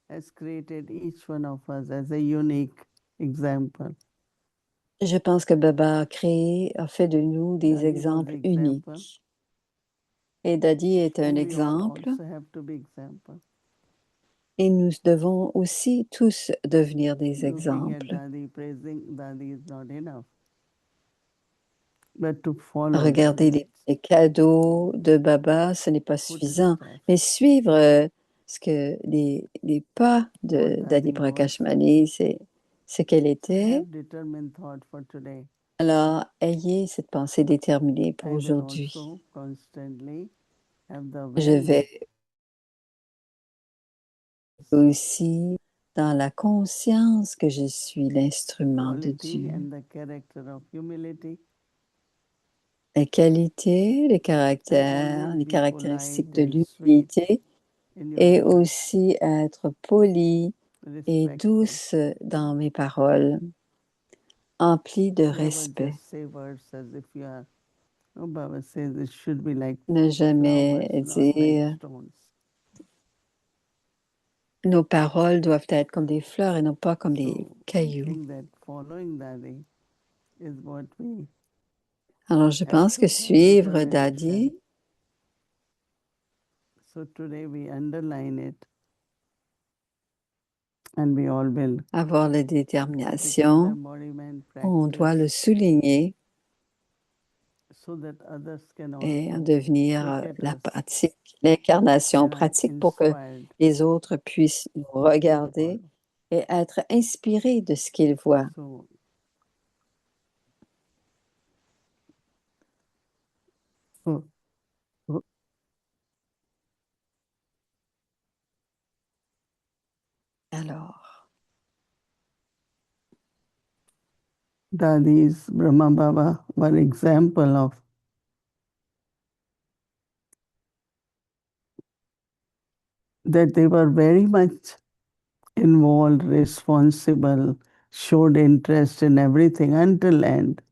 has created each one of us as a unique example. je pense que Baba a fait de nous des Daddy was exemples example. uniques. Et Daddy est un And we all exemple. also have to be example. Et nous devons aussi tous devenir des Looking at exemples. Dadi, praising Dadi is not enough. But to follow Regarder Dadi, les cadeaux de Baba, ce n'est pas suffisant. Mais suivre ce que les pas de what Daddy Dadi was. Prakash Mani, c'est ce qu'elle So était. have determined thought for today. Alors, ayez cette pensée déterminée pour I will aujourd'hui. also constantly have the Je awareness vais aussi dans la conscience que je suis l'instrument de quality Dieu. and the character of humility. Les qualités, les And caractères, always les be caractéristiques polite de and sweet l'humilité in your et words, aussi être poli et respectful. douce dans mes paroles, emplie de Never respect. just say words as if you are. No, Baba says it should be like Ne jamais flowers, not like dire stones. nos paroles doivent être comme des fleurs et non pas comme des So I cailloux. think that following Dadi is what we Alors je have pense to que have suivre determination. Daddy, So today we underline it and we all will avoir la become the détermination, embodiment on doit le practice souligner so that others can et en also devenir look at la us pratique, l'incarnation and are pratique pour que inspired les autres puissent nous to regarder follow. et être inspirés de ce qu'ils voient. So oh, oh, Alors, Dadis, Brahma Baba were example of that they were very much involved, responsible, showed interest in everything until end.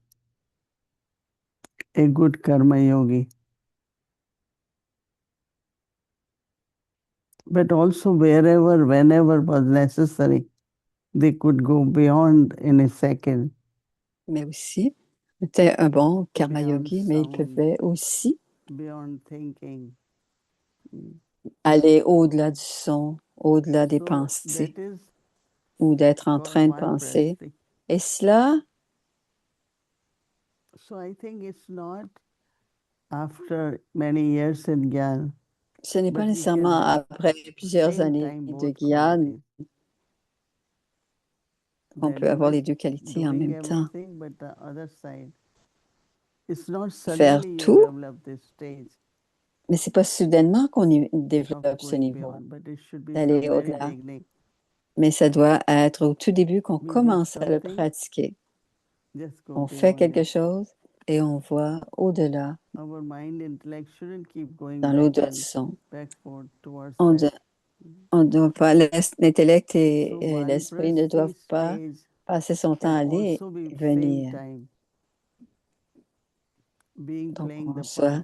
A good karma yogi. but also wherever, whenever was necessary, they could go beyond in a second. Mais aussi, c'était un bon karma Beyond yogi, mais il sound, pouvait aussi beyond thinking. aller au-delà du son, au-delà des So pensées that is ou d'être en called train de penser. Vanprasthi. Et cela, So I think it's not after many years in Gyan, ce n'est pas but we nécessairement can have après plusieurs same années time de both Gyan qualities. qu'on That peut avoir doing, les deux qualités en doing même temps. everything, but the other side, it's not Faire suddenly you tout, develop this stage mais c'est pas soudainement qu'on of développe ce going niveau, beyond, but it should be d'aller from very au-delà. beginning. Mais ça doit être au tout début qu'on We do commence à le something, pratiquer. just go On fait beyond quelque it. chose et on voit au-delà, Our mind intellect shouldn't keep going dans back l'au-delà du and son. back towards On that. ne doit pas, l'intellect So et l'esprit ne doivent Vanprasthi pas stage passer son temps à can aller also be et same venir. time, being Donc, playing the part,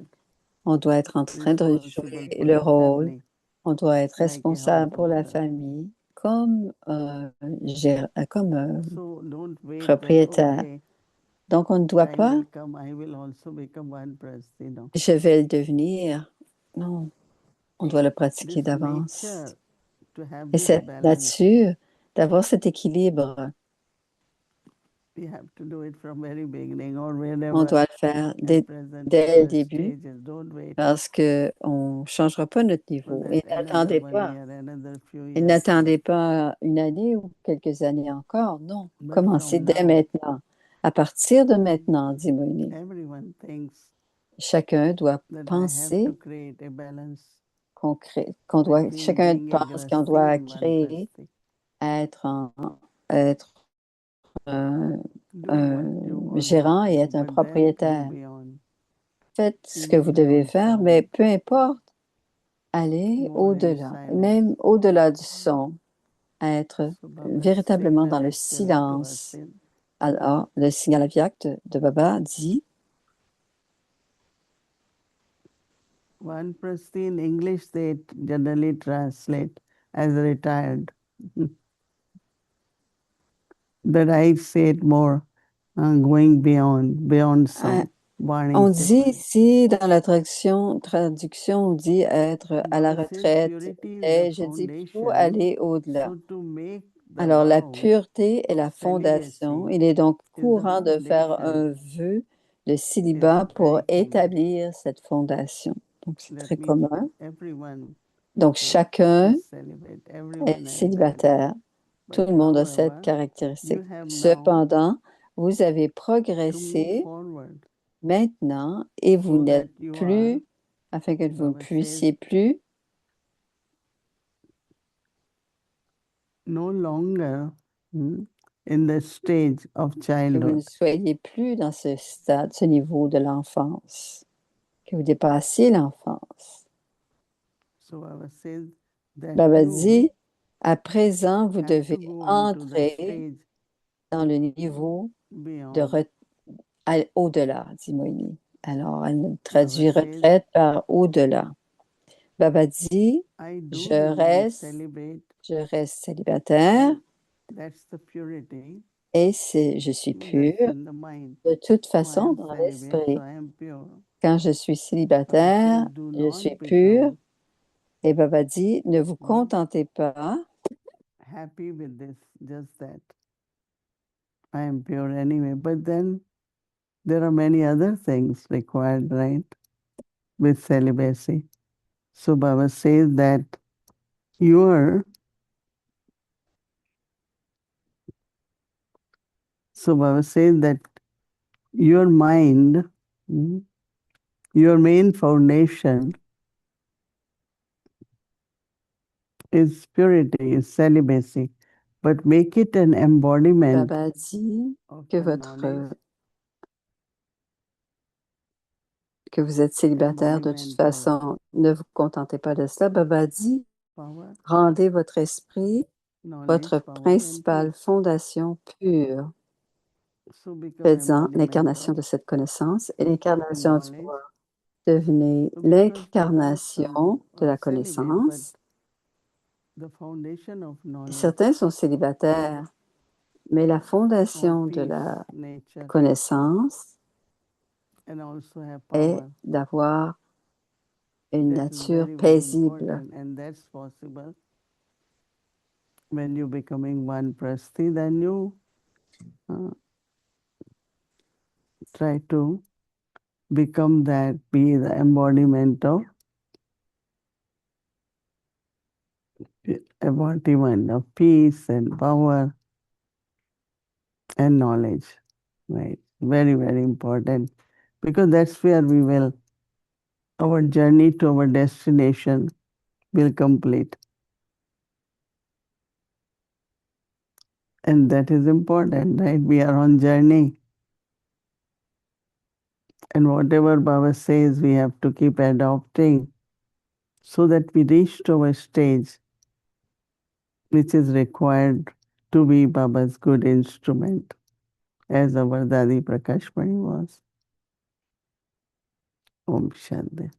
on doit être en train de responsible jouer for le the rôle. family, On doit être like a responsable pour la householder. famille comme, comme So don't wait that, propriétaire. okay, Donc, on ne doit time pas, will come, I will also become Vanprasthi, no. je vais le devenir. Non, on doit le pratiquer This d'avance. nature, to have Et this cette balance, nature, d'avoir cet équilibre, we have to do it from very beginning or on whenever doit le faire at dès present le the début stages. Don't wait parce qu'on ne changera pas notre for niveau. that Et another n'attendez 1 pas. year, another few Et years. n'attendez pas une année ou quelques années encore. Non, But commencez from dès now, maintenant. À partir de maintenant, dit Moïni, everyone thinks chacun doit that I have penser to create a balance qu'on doit, between chacun being a pense qu'on grasti doit and créer, Vanprasthi. être un, Do what you un want gérant to et do, être un but then go propriétaire. beyond. Faites ce In que vous devez beyond faire, sound, mais peu importe, allez more in au-delà, silence. même au-delà du son, être So Baba véritablement sing the dans le lecture to silence. us in Alors, le signal aviaque de Baba dit, Vanprasthi in English they generally translate as retired. But I say it more going beyond sound. Vani on se dit pare. ici, dans la traduction, on dit être à la Baba says retraite, purity is et the je dis plutôt foundation. aller au-delà. So to make the Alors, la vow pureté est of la fondation. celibacy Il est donc is the courant de faire foundation. un vœu de célibat It's pour very common. établir cette fondation. Donc, c'est That très means commun. everyone Donc, chacun is celibate. Everyone est has that. célibataire. Tout But le monde a cette however, caractéristique. you have now Cependant, vous avez to move progressé forward maintenant et vous so that n'êtes you are, plus, afin que vous ne Baba says, puissiez plus no longer in the stage of que vous ne childhood. soyez plus dans ce stade, ce niveau de l'enfance, que vous dépassiez l'enfance. So Baba says that Baba you dit, à présent, vous have to devez go into the entrer stage dans le niveau de beyond. au-delà, dit Moïni. Alors, elle traduit Baba says, retraite par au-delà. Baba dit, I do je remain reste, celibate. je reste célibataire That's the purity. et je suis That's pur. in the mind. De toute So I façon, am dans celibate, l'esprit, so I am pure. quand je suis Baba célibataire, says, do je not suis pur. become Et Baba dit, ne vous contentez pas happy with this, just that. I am pure anyway. But then there are many other things required, right? With celibacy. So Baba says that your mind, your main foundation is purity, is celibacy, but make it an embodiment Baba dit of que the knowledge, que vous êtes célibataire de toute embodiment of façon. Ne vous contentez pas de cela. Baba dit, power, rendez votre esprit, knowledge, votre power, and principale peace. fondation pure. So become Faites-en embodiment l'incarnation of de cette connaissance et l'incarnation du knowledge. pouvoir. Devenez So because those l'incarnation de la are celibate, but connaissance. the foundation of knowledge Certains sont célibataires, mais la or fondation de peace, la nature, connaissance and also have est power. d'avoir une That is nature very, very paisible. important, and that's possible when you becoming one prasti, then you try to become that, be the embodiment of peace and power and knowledge, right? Very, very important, because that's where our journey to our destination will complete. And that is important, right? We are on journey. And whatever Baba says, we have to keep adopting so that we reach to our stage, which is required to be Baba's good instrument, as our Dadi Prakashmani was. Om Shanti.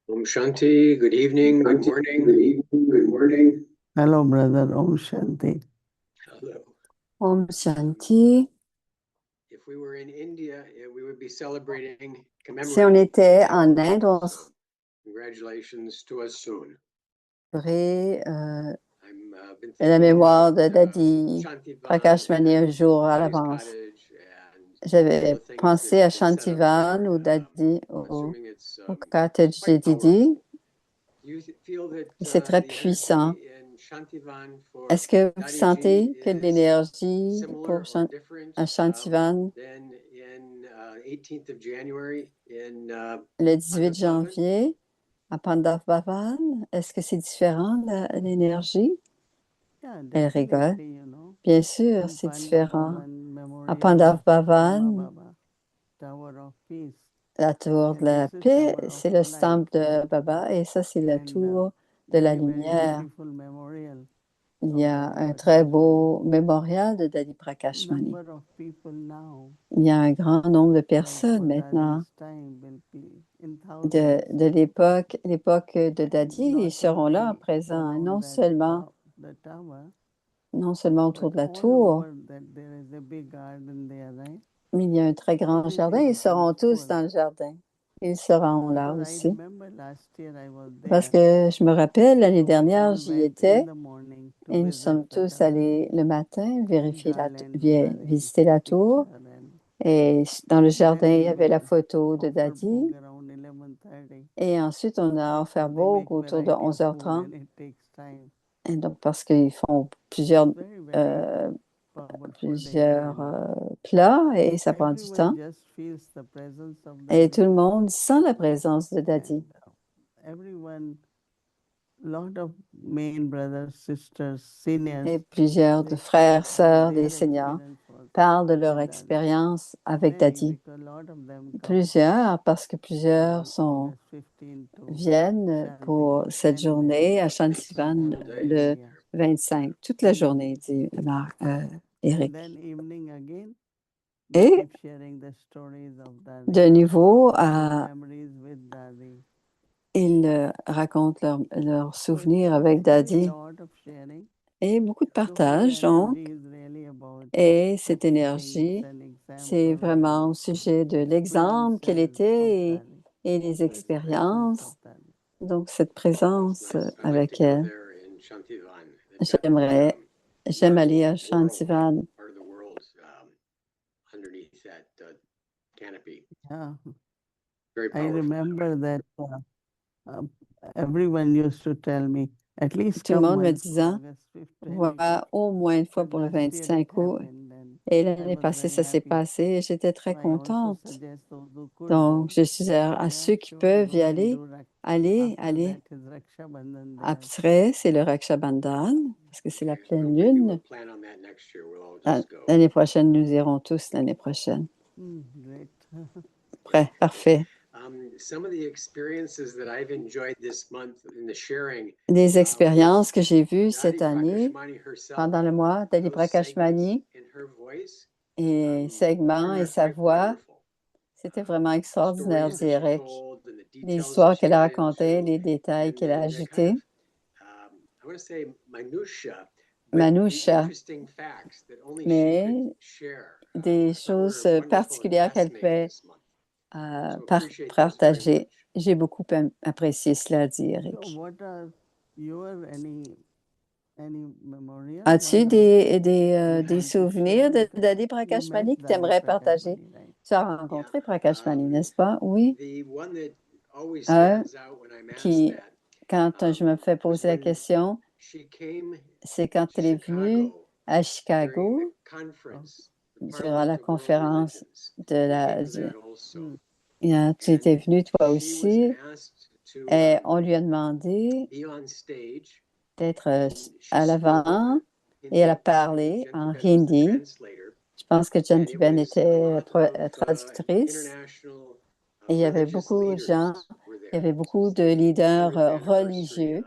Om Shanti, good evening, good morning. Good evening, good morning. Hello, brother. Om Shanti. Hello. Om Shanti. If we were in India, we would be celebrating, Si on commemorating. était en Inde, on Congratulations to us soon. célébrerait Been la thinking mémoire about, de Dadi Shantivan Prakashmani un and jour à Dadi's l'avance. cottage and all J'avais the things pensé that à have been set up Shantivan there. ou Dadi, I'm assuming it's au cottage de quite Didi. powerful. Do you feel that C'est très the puissant. energy in Shantivan for Est-ce que vous Dadiji sentez que is l'énergie similar pour or different un Shantivan than in 18th of January in le 18 Pandav Bhavan? janvier à Pandav Bhavan? Est-ce que c'est différent l'énergie? Yeah, Elle rigole. definitely, you know. Bien sûr, In c'est Pandav différent. Bhavan, À memorial Pandav of Brahma Bhavan, Baba, Tower of Peace. la tour de And la this is paix, Tower of c'est le Light, stamp de right? Baba et ça, c'est la And tour de la very, very lumière. beautiful memorial Il y of a Dadi un très Prakashmani. beau mémorial de Dadi Prakashmani. Number of people now, Il y a un grand nombre de like personnes for maintenant Dadi's time, will be in de thousands. l'époque de And Dadi. Ils not seront là only présents, around non that seulement, the tower, autour but de la all tour, over that there is a big garden there, right? mais il y a un très grand jardin. Everything Ils seront tous full. dans le jardin. Ils seront là Because I aussi. remember last year I was Parce there. que je me rappelle, l'année So we dernière, all j'y went étais in the morning to et nous visit sommes the tous tower allés le matin and vérifier garland Dadi's visiter la tour. picture, and Et dans le jardin, then il we y avait la made photo de offer Dadi. bhog around 11:30 Et ensuite, on a offert because they make Vogue autour de variety of food 11h30. and it takes time. Et donc, parce qu'ils font plusieurs, Very, very powerful day. plusieurs And plats et ça prend du temps. everyone just feels the presence of Et tout Dadi. le monde sent la présence de Dadi. And everyone, lot of main brothers, sisters, seniors, Et plusieurs de they frères, share how sœurs, des their seigneurs experience was parlent de leur with Dadi. expérience avec Many, Dadi. because lot of them come Plusieurs, parce que plusieurs on August 15 to viennent pour Shantivan cette 10 journée à days Shantivan from le India. 25, toute la journée, dit And Eric. then evening again, they Et keep sharing the stories of Dadi, de nouveau, their memories with Dadi. ils racontent leurs So souvenirs it's avec very Dadi. lot of sharing. Et beaucoup de The whole partage, donc. energy is really about Et cette teaching. énergie, It's an c'est example vraiment au and sujet de l'exemple qu'elle experiences of était Dadi. et les So it's presence expériences. of Dadi. Donc, cette présence Nice. I'd like avec to go elle. there in Shantivan. They've got, J'aime aller à world, Shantivan. part of the world underneath that canopy. Yeah. Very I powerful. remember that everyone used to tell me, at least Tout le come monde me once disant, August 15. va au moins une fois But pour le last year it 25 août. happened and Et I l'année was passée, very ça s'est happy. passé et j'étais très I also contente. suggest those who could Donc, go. je suis à Yeah, ceux qui sure, peuvent y go and aller, do aller. after that is Raksha Bandhan there. Après, c'est le Raksha Bandhan, parce que c'est la pleine lune. Plan on that next year. We'll all Ah, just go. L'année prochaine, nous irons tous l'année prochaine. Great. Parfait. Some of the experiences that I've enjoyed this month in the sharing. Les expériences que j'ai vues Dadi cette année, Prakashmani herself, pendant le mois, Dadi those Prakashmani segments in her voice, et segments et sa quite voix wonderful. C'était vraiment extraordinaire, stories dit that she Eric. told and the Les details that histoires she qu'elle a went racontées, into, les détails and qu'elle a the kind ajoutés. of, I want to say minutia, but the Manoucha, interesting facts that only she mais could share. des I thought were choses wonderful and particulières qu'elle fascinating pouvait this month. So appreciate those very partager. much. J'ai beaucoup apprécié cela, dit So Eric. what are your any memorial? As-tu des want to souvenirs share? de Dadi You Prakashmani met que tu Dadi aimerais partager? Prakashmani, right? Tu as rencontré Prakashmani, n'est-ce pas? Oui. The one that always Un stands out when I'm asked qui, that quand je me fais was poser la when question, she came c'est quand elle est venue Chicago à during Chicago the conference, the durant la Parliament of World conférence Religions. de You la... came to that also. Tu étais And venu toi she was aussi asked to et on lui a demandé be on stage, d'être and she à spoke l'avant et elle a parlé en hindi. Je pense que and Janti it Ben was a était lot of traductrice. international Et il y avait religious beaucoup de gens, leaders were il y there. avait So beaucoup it's de the leaders 100th anniversary religieux. of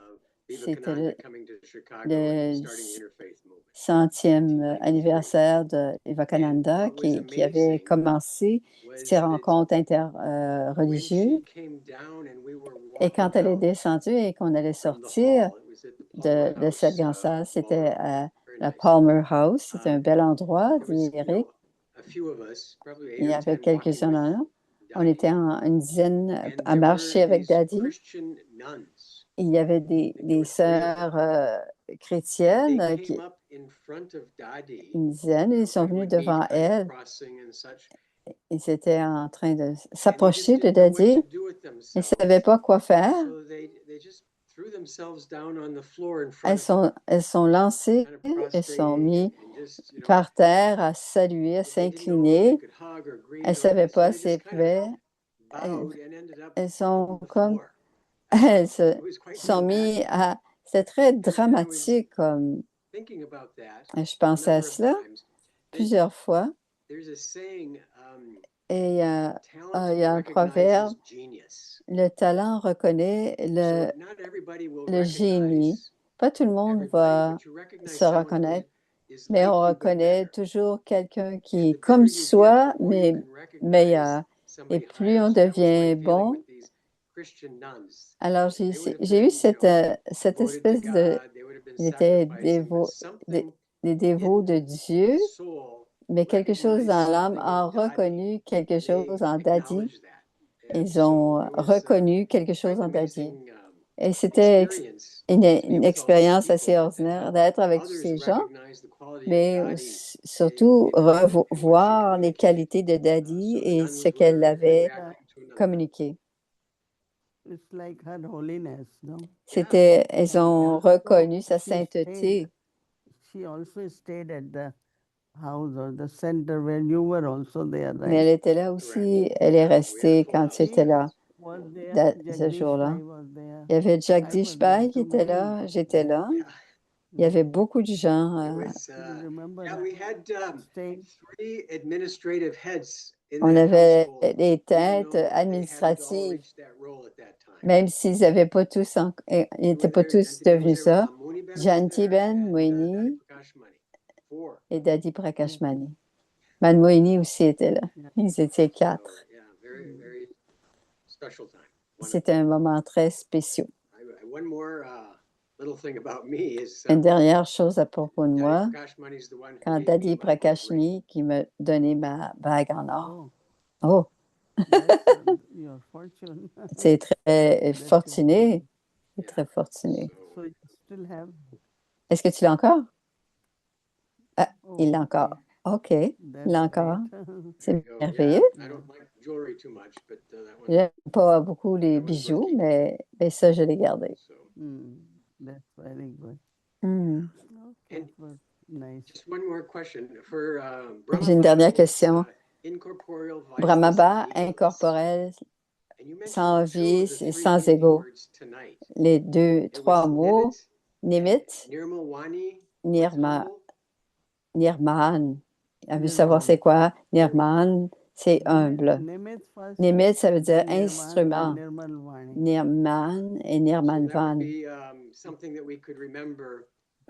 C'était Vivekananda coming to Chicago le and starting the interfaith movement. centième 1993. anniversaire de Vivekananda And what was qui avait amazing commencé was ces that rencontres when interreligieuses. she came down and we were Et quand walking elle est out descendue et qu'on allait from the sortir hall, it was at the Palmer de cette House, grande salle, c'était ballroom. à Very la nice. Palmer House. C'était un bel endroit, There was, dit Eric. a few of us, probably 8 Il y or avait 10 walking quelques-uns with là. On Daddy. était une dizaine And à there marcher were avec these Daddy. Christian nuns. Il y avait I think there des were 3 of sœurs them. And chrétiennes they qui, came up in front of Daddy. une dizaine, ils sont Kind of venus would meet devant by elle. crossing and such. Ils étaient en train de And they just s'approcher de didn't know what to Daddy. do with Ils ne themselves. savaient pas quoi faire. So they just threw themselves down on the floor in front of him, Elles sont lancées, kind of elles sont prostrating mises and just, par terre à saluer, à they didn't know if they s'incliner. could hug or greet Elles ne or savaient anything. So pas they si elles just kind of pouvaient. bowed and ended up Elles sont on the comme, floor. elles se It was quite sont dramatic. mises à. C'est très And I was dramatique comme. thinking about that Je a pensais à number of cela times. plusieurs fois. There's a saying, Et il y a talent un proverbe, recognizes genius. le talent reconnaît So not everybody will le génie. recognize Pas tout le monde everybody, va but you recognize se someone who reconnaître, is mais like on you but reconnaît better. toujours quelqu'un qui And est the comme better you get, soi, the more mais you can recognize meilleur. Et somebody plus on higher. So that was my devient feeling bon. with these Christian nuns. Alors, They would have j'ai eu been, cette devoted to espèce de. God. They would have been Ils étaient sacrificing, but something des dévots de in Dieu, the soul mais quelque chose recognized dans l'âme something a in Daddy. reconnu quelque They chose en Daddy. acknowledged that. And Ils ont so it was reconnu quelque quite chose an en Daddy. amazing Et c'était experience to be une with all these expérience assez people and ordinaire have d'être avec tous others ces gens, recognize the quality of mais Daddy surtout in her and what she voir les communicated. qualités de Daddy So the et nuns ce qu'elle were avait reacting to another. communiqué. It's like her holiness, no? Elles ont reconnu sa sainteté. She also stayed at the house or the center where you were also there, Mais elle right? était là aussi, elle est restée quand tu étais là, Was there, ce Jagdish jour-là. Rai was there. Il y avait I was Jagdish there Pai qui too, était many. là, j'étais là. Yeah, Il y avait beaucoup de gens. it was, You remember yeah, that? we had Staying. 3 administrative heads in On that avait household, des even têtes though they hadn't all administratives, reached that role at that time. même s'ils n'avaient pas tous, ils You n'étaient were pas there, tous Janti Ben was devenus there, ça. Mooney Ben was Janti there, Ben, and Daddy Moini Prakashmani. 4. et Dadi Prakashmani. Man Moini aussi était là. Ils étaient 4. So, yeah, very, very special time. C'était un moment très spécial. One more little thing about me is Une dernière chose à propos de Daddy moi, Prakashmani is the one who quand gave me Dadi my gold ring. Prakashmi qui m'a donné ma bague en or. Oh, Oh, that's your fortune. c'est très That's your fortuné. fortune. C'est très fortuné. So you still have? Est-ce que tu l'as encore? Ah, Oh, il l'a encore. OK, il that's l'a encore. great. C'est There you go. merveilleux. Yeah, I don't like jewelry too much, but that one. J'aime pas beaucoup les That one's worth bijoux, keeping. mais ça, je l'ai gardé. So, That's very good. Hmm. Okay, it was nice. just one more question for J'ai une dernière Brahmabha, question. incorporeal, Brahmabha, viceless, and incorporel, And you mentioned sans 2 of the vice et 3 sans Hindi ego. words tonight. Les It trois was mots, Nimit, Nimit, Nirmalwani, Nirma, humble. Nirman. Elle veut Nirman. savoir c'est quoi? Nirman, c'est humble. Nimit first. Nimit, ça veut dire Nirvan instrument. and Nirmal Vani. Nirman et So that Nirmanvan. would be something that we could remember.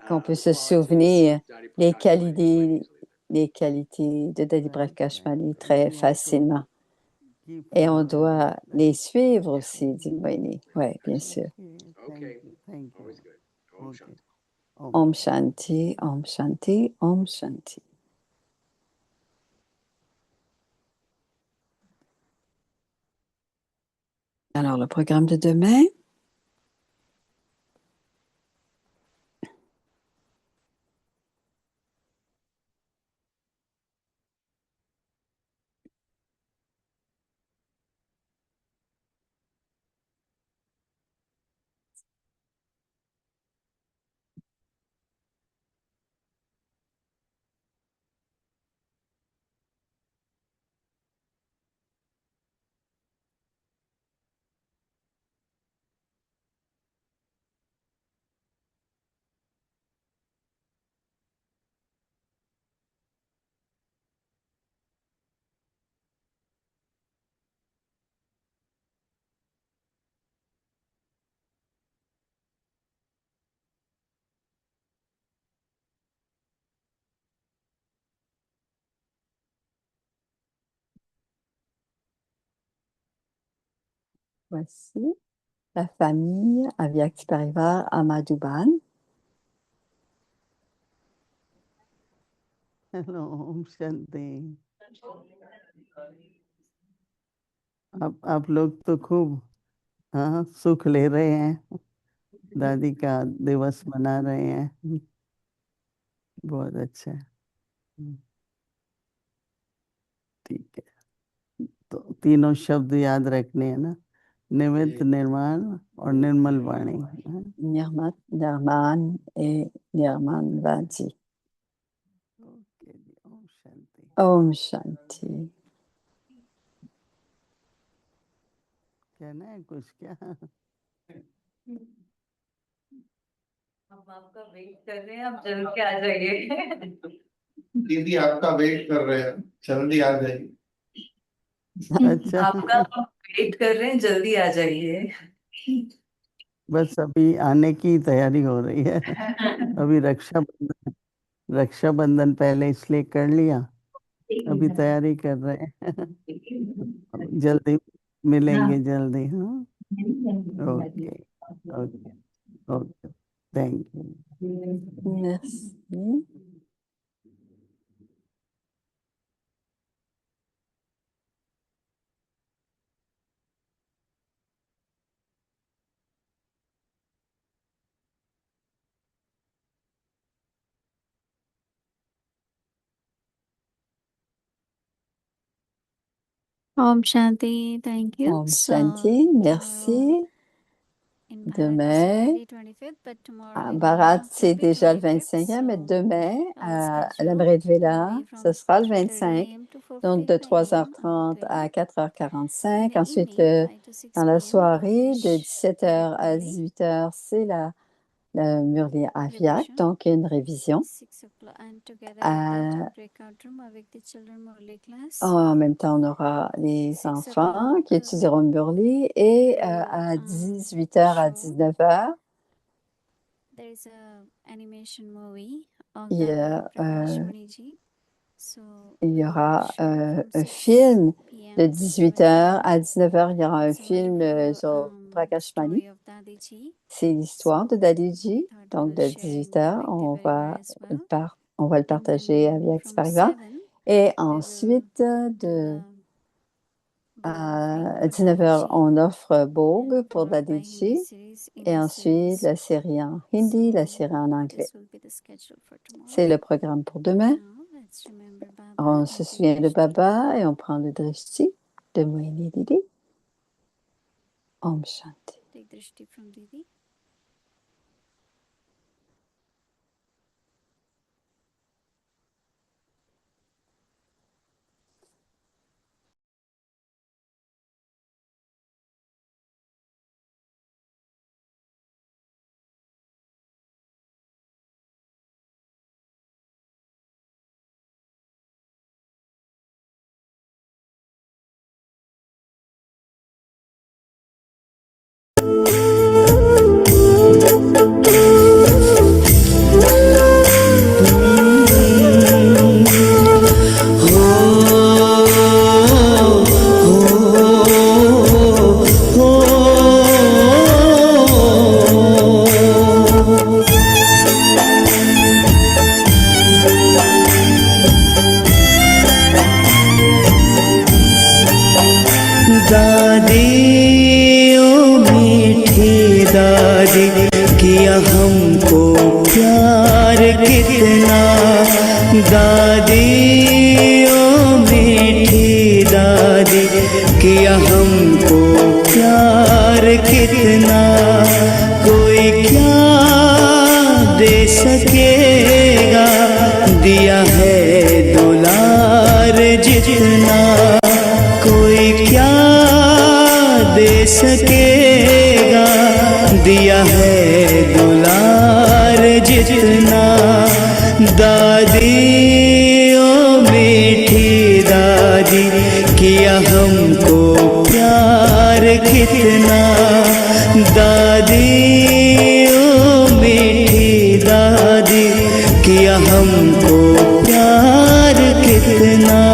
Qu'on peut The se qualities souvenir of Daddy les Prakashmani quite qualités, easily. les qualités de Dadi Right, Prakashmani right. très You also facilement. Keep Et on following doit them. les suivre aussi, dit Moini. Oui, bien sûr. Okay, thank you. Always good. Om Okay. Shanti. Om Shanti, Om Shanti, Om Shanti. Alors, le programme de demain. Voici la famille Avyakti Parivar à Madhuban. Hello, Om Shanti. आप लोग तो खूब हाँ सुख ले रहे हैं, दादी का दिवस मना रहे हैं, बहुत अच्छा है। ठीक है, तो तीनों शब्द याद रखने हैं ना, निमित्त, निर्माण और निर्मल वाणी। Nirman, Nirman et Nirman Vadi. Okay ji, Om Shanti. Om Shanti. कहना है कुछ क्या? हम आपका वेट कर रहे हैं, आप जल्द के आ जाइए। दीदी आपका वेट कर रहे हैं, जल्दी आ जाइए। अच्छा, आपका वेट कर रहे हैं, जल्दी आ जाइए। बस अभी आने की तैयारी हो रही है। अभी रक्षाबंधन पहले इसलिए कर लिया, अभी तैयारी कर रहे हैं। अब जल्दी मिलेंगे, जल्दी। हाँ, okay okay okay, thank you. Merci. Om Shanti, thank you. Om So, Shanti, tomorrow merci. in Bharat it's Demain, already 25th, but tomorrow à in Bharat, India c'est will be déjà le 25th. 25e, mais So, demain, all à schedule l'Amrit will Vela, be ce from sera le 3:30 25, a.m. to 4:15 donc de p.m. 3h30 on à 20th. In 4h45. the Ensuite, evening, 5 to 6 dans la p.m. soirée, de Ramesh 17h à Murli 18h, c'est la Murli Aviak, revision. donc une révision. 6 o'clock and together with Euh, that breakout room avec the children Murli class. En même temps, on aura les 6 enfants o'clock, qui étudieront Murli et the à 18h à show. 19h, There is a animation movie of il y, Dharmendra a, Prakash Muniji. So il y we aura show un from 6 film de p.m. to 18h 7 à p.m. 19h, il y aura un It's a film wonderful sur Prakash Mani. story of Dadiji. C'est l'histoire de So Dadiji. thought we Donc will de share in 18h, Bhakti Parivar as well. on va le And partager then avec from Parivar. 7, Et we will ensuite, do de the bowl offering à for 19h, Dadiji, on offre Bog pour followed by Hindi Dadiji. series, Et English ensuite, series. la série en hindi, la So série en anglais. this will be the schedule for tomorrow. C'est le programme pour demain. Now let's remember Baba On and se take souvient de Drishti. Baba et on prend le drishti de Moini Didi. Om Shanti. Take Drishti from Didi. Thank you. दादी किया हमको प्यार कितना, दादी ओ मीठी दादी किया हमको प्यार कितना, कोई क्या दे सकेगा, दिया है दुलार जितना, कोई क्या दे सकेगा, दिया है दुलार जितना, दादी ओ मीठी दादी किया हमको प्यार कितना, दादी ओ मीठी दादी किया हमको प्यार कितना।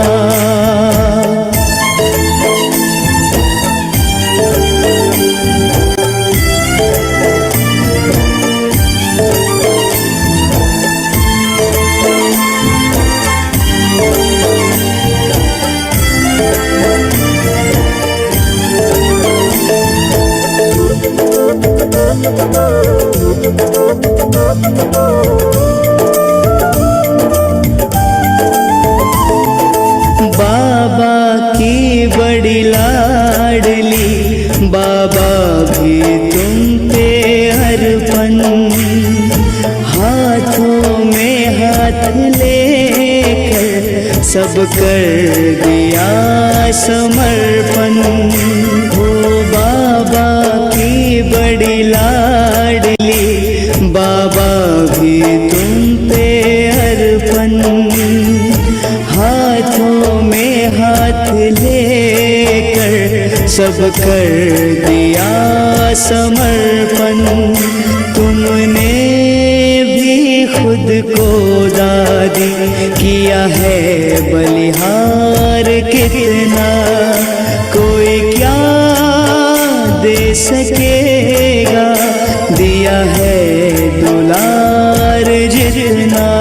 बाबा की बड़ी लाडली, बाबा भी तुम पे अर्पण, हाथों में हाथ लेकर सब कर दिया समर्पण, हो बाबा की बड़ी लाडली, बाबा भी तुम पे अर्पण, हाथों में हाथ लेकर सब कर दिया समर्पण, तुमने भी खुद को दादी किया है बलिहार कितना, कोई क्या दे सकेगा, दिया है दुलार जितना।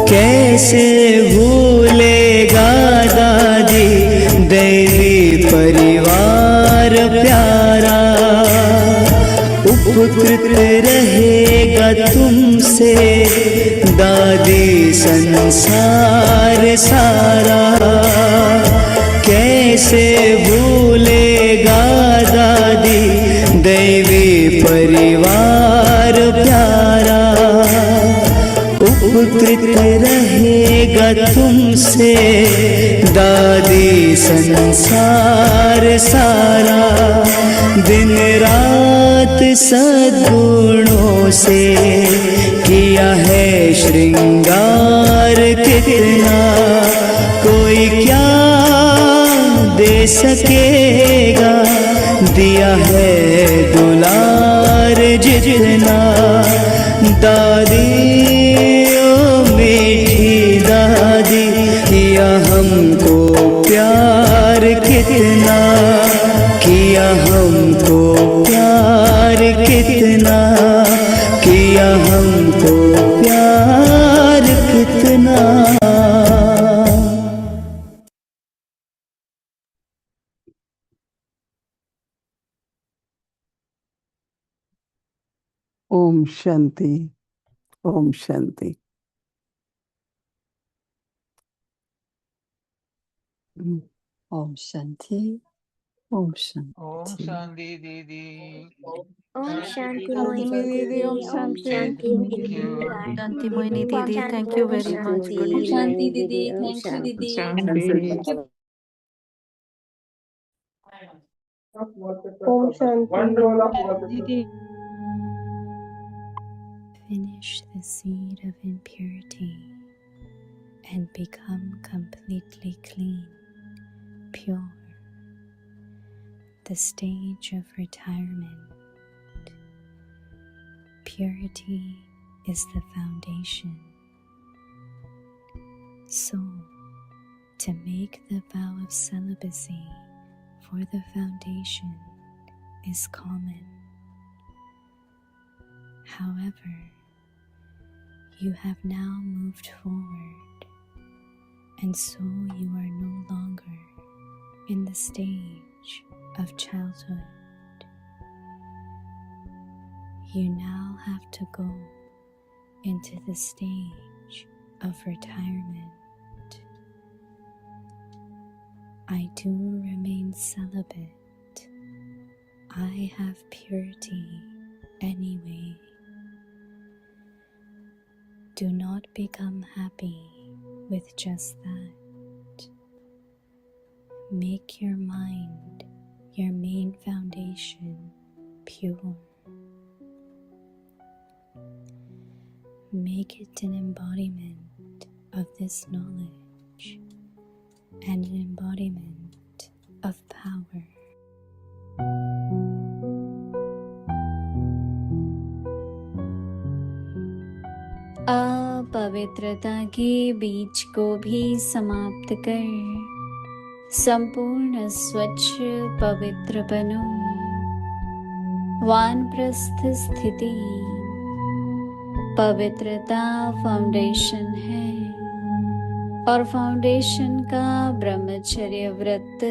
कैसे भूलेगा दादी दैवी परिवार प्यारा, उपकृत रहेगा तुमसे दादी संसार सारा, कैसे भूलेगा दादी दैवी परिवार प्यारा, उपकृत रहेगा तुमसे दादी संसार सारा, दिन रात सद्गुणों से किया है श्रृंगार कितना, कोई क्या दे सकेगा, दिया है दुलार जितना, दादी ओ मीठी दादी किया हमको प्यार कितना, किया हमको प्यार कितना, किया हमको प्यार कितना। ओम शांति, ओम शांति। ओम शांति, ओम ओम शांति। शांति दीदी। ओम शांति शांति मोहिनी दीदी, ओम दीदी, ओम शांति। शांति थैंक यू। शांति मोहिनी दीदी, थैंक यू ओम वेरी मच। शांति गुड मोहिनी इवनिंग। दीदी, ओम शांति। शांति। ओम Shanti. Finish the seed of impurity and become completely clean, pure. The stage of retirement Purity is the foundation. So, to make the vow of celibacy for the foundation is common. However, you have now moved forward, and so you are no longer in the stage of childhood. You now have to go into the stage of retirement. I do remain celibate. I have purity anyway. Do not become happy with just that. Make your mind your main foundation pure. Make it an embodiment of this knowledge and an embodiment of power. अपवित्रता के बीज को भी समाप्त कर संपूर्ण स्वच्छ पवित्र बनो। वानप्रस्थ स्थिति पवित्रता फाउंडेशन है और फाउंडेशन का ब्रह्मचर्य व्रत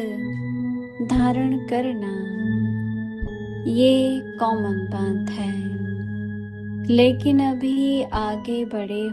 धारण करना ये कॉमन बात है, लेकिन अभी आगे बढ़े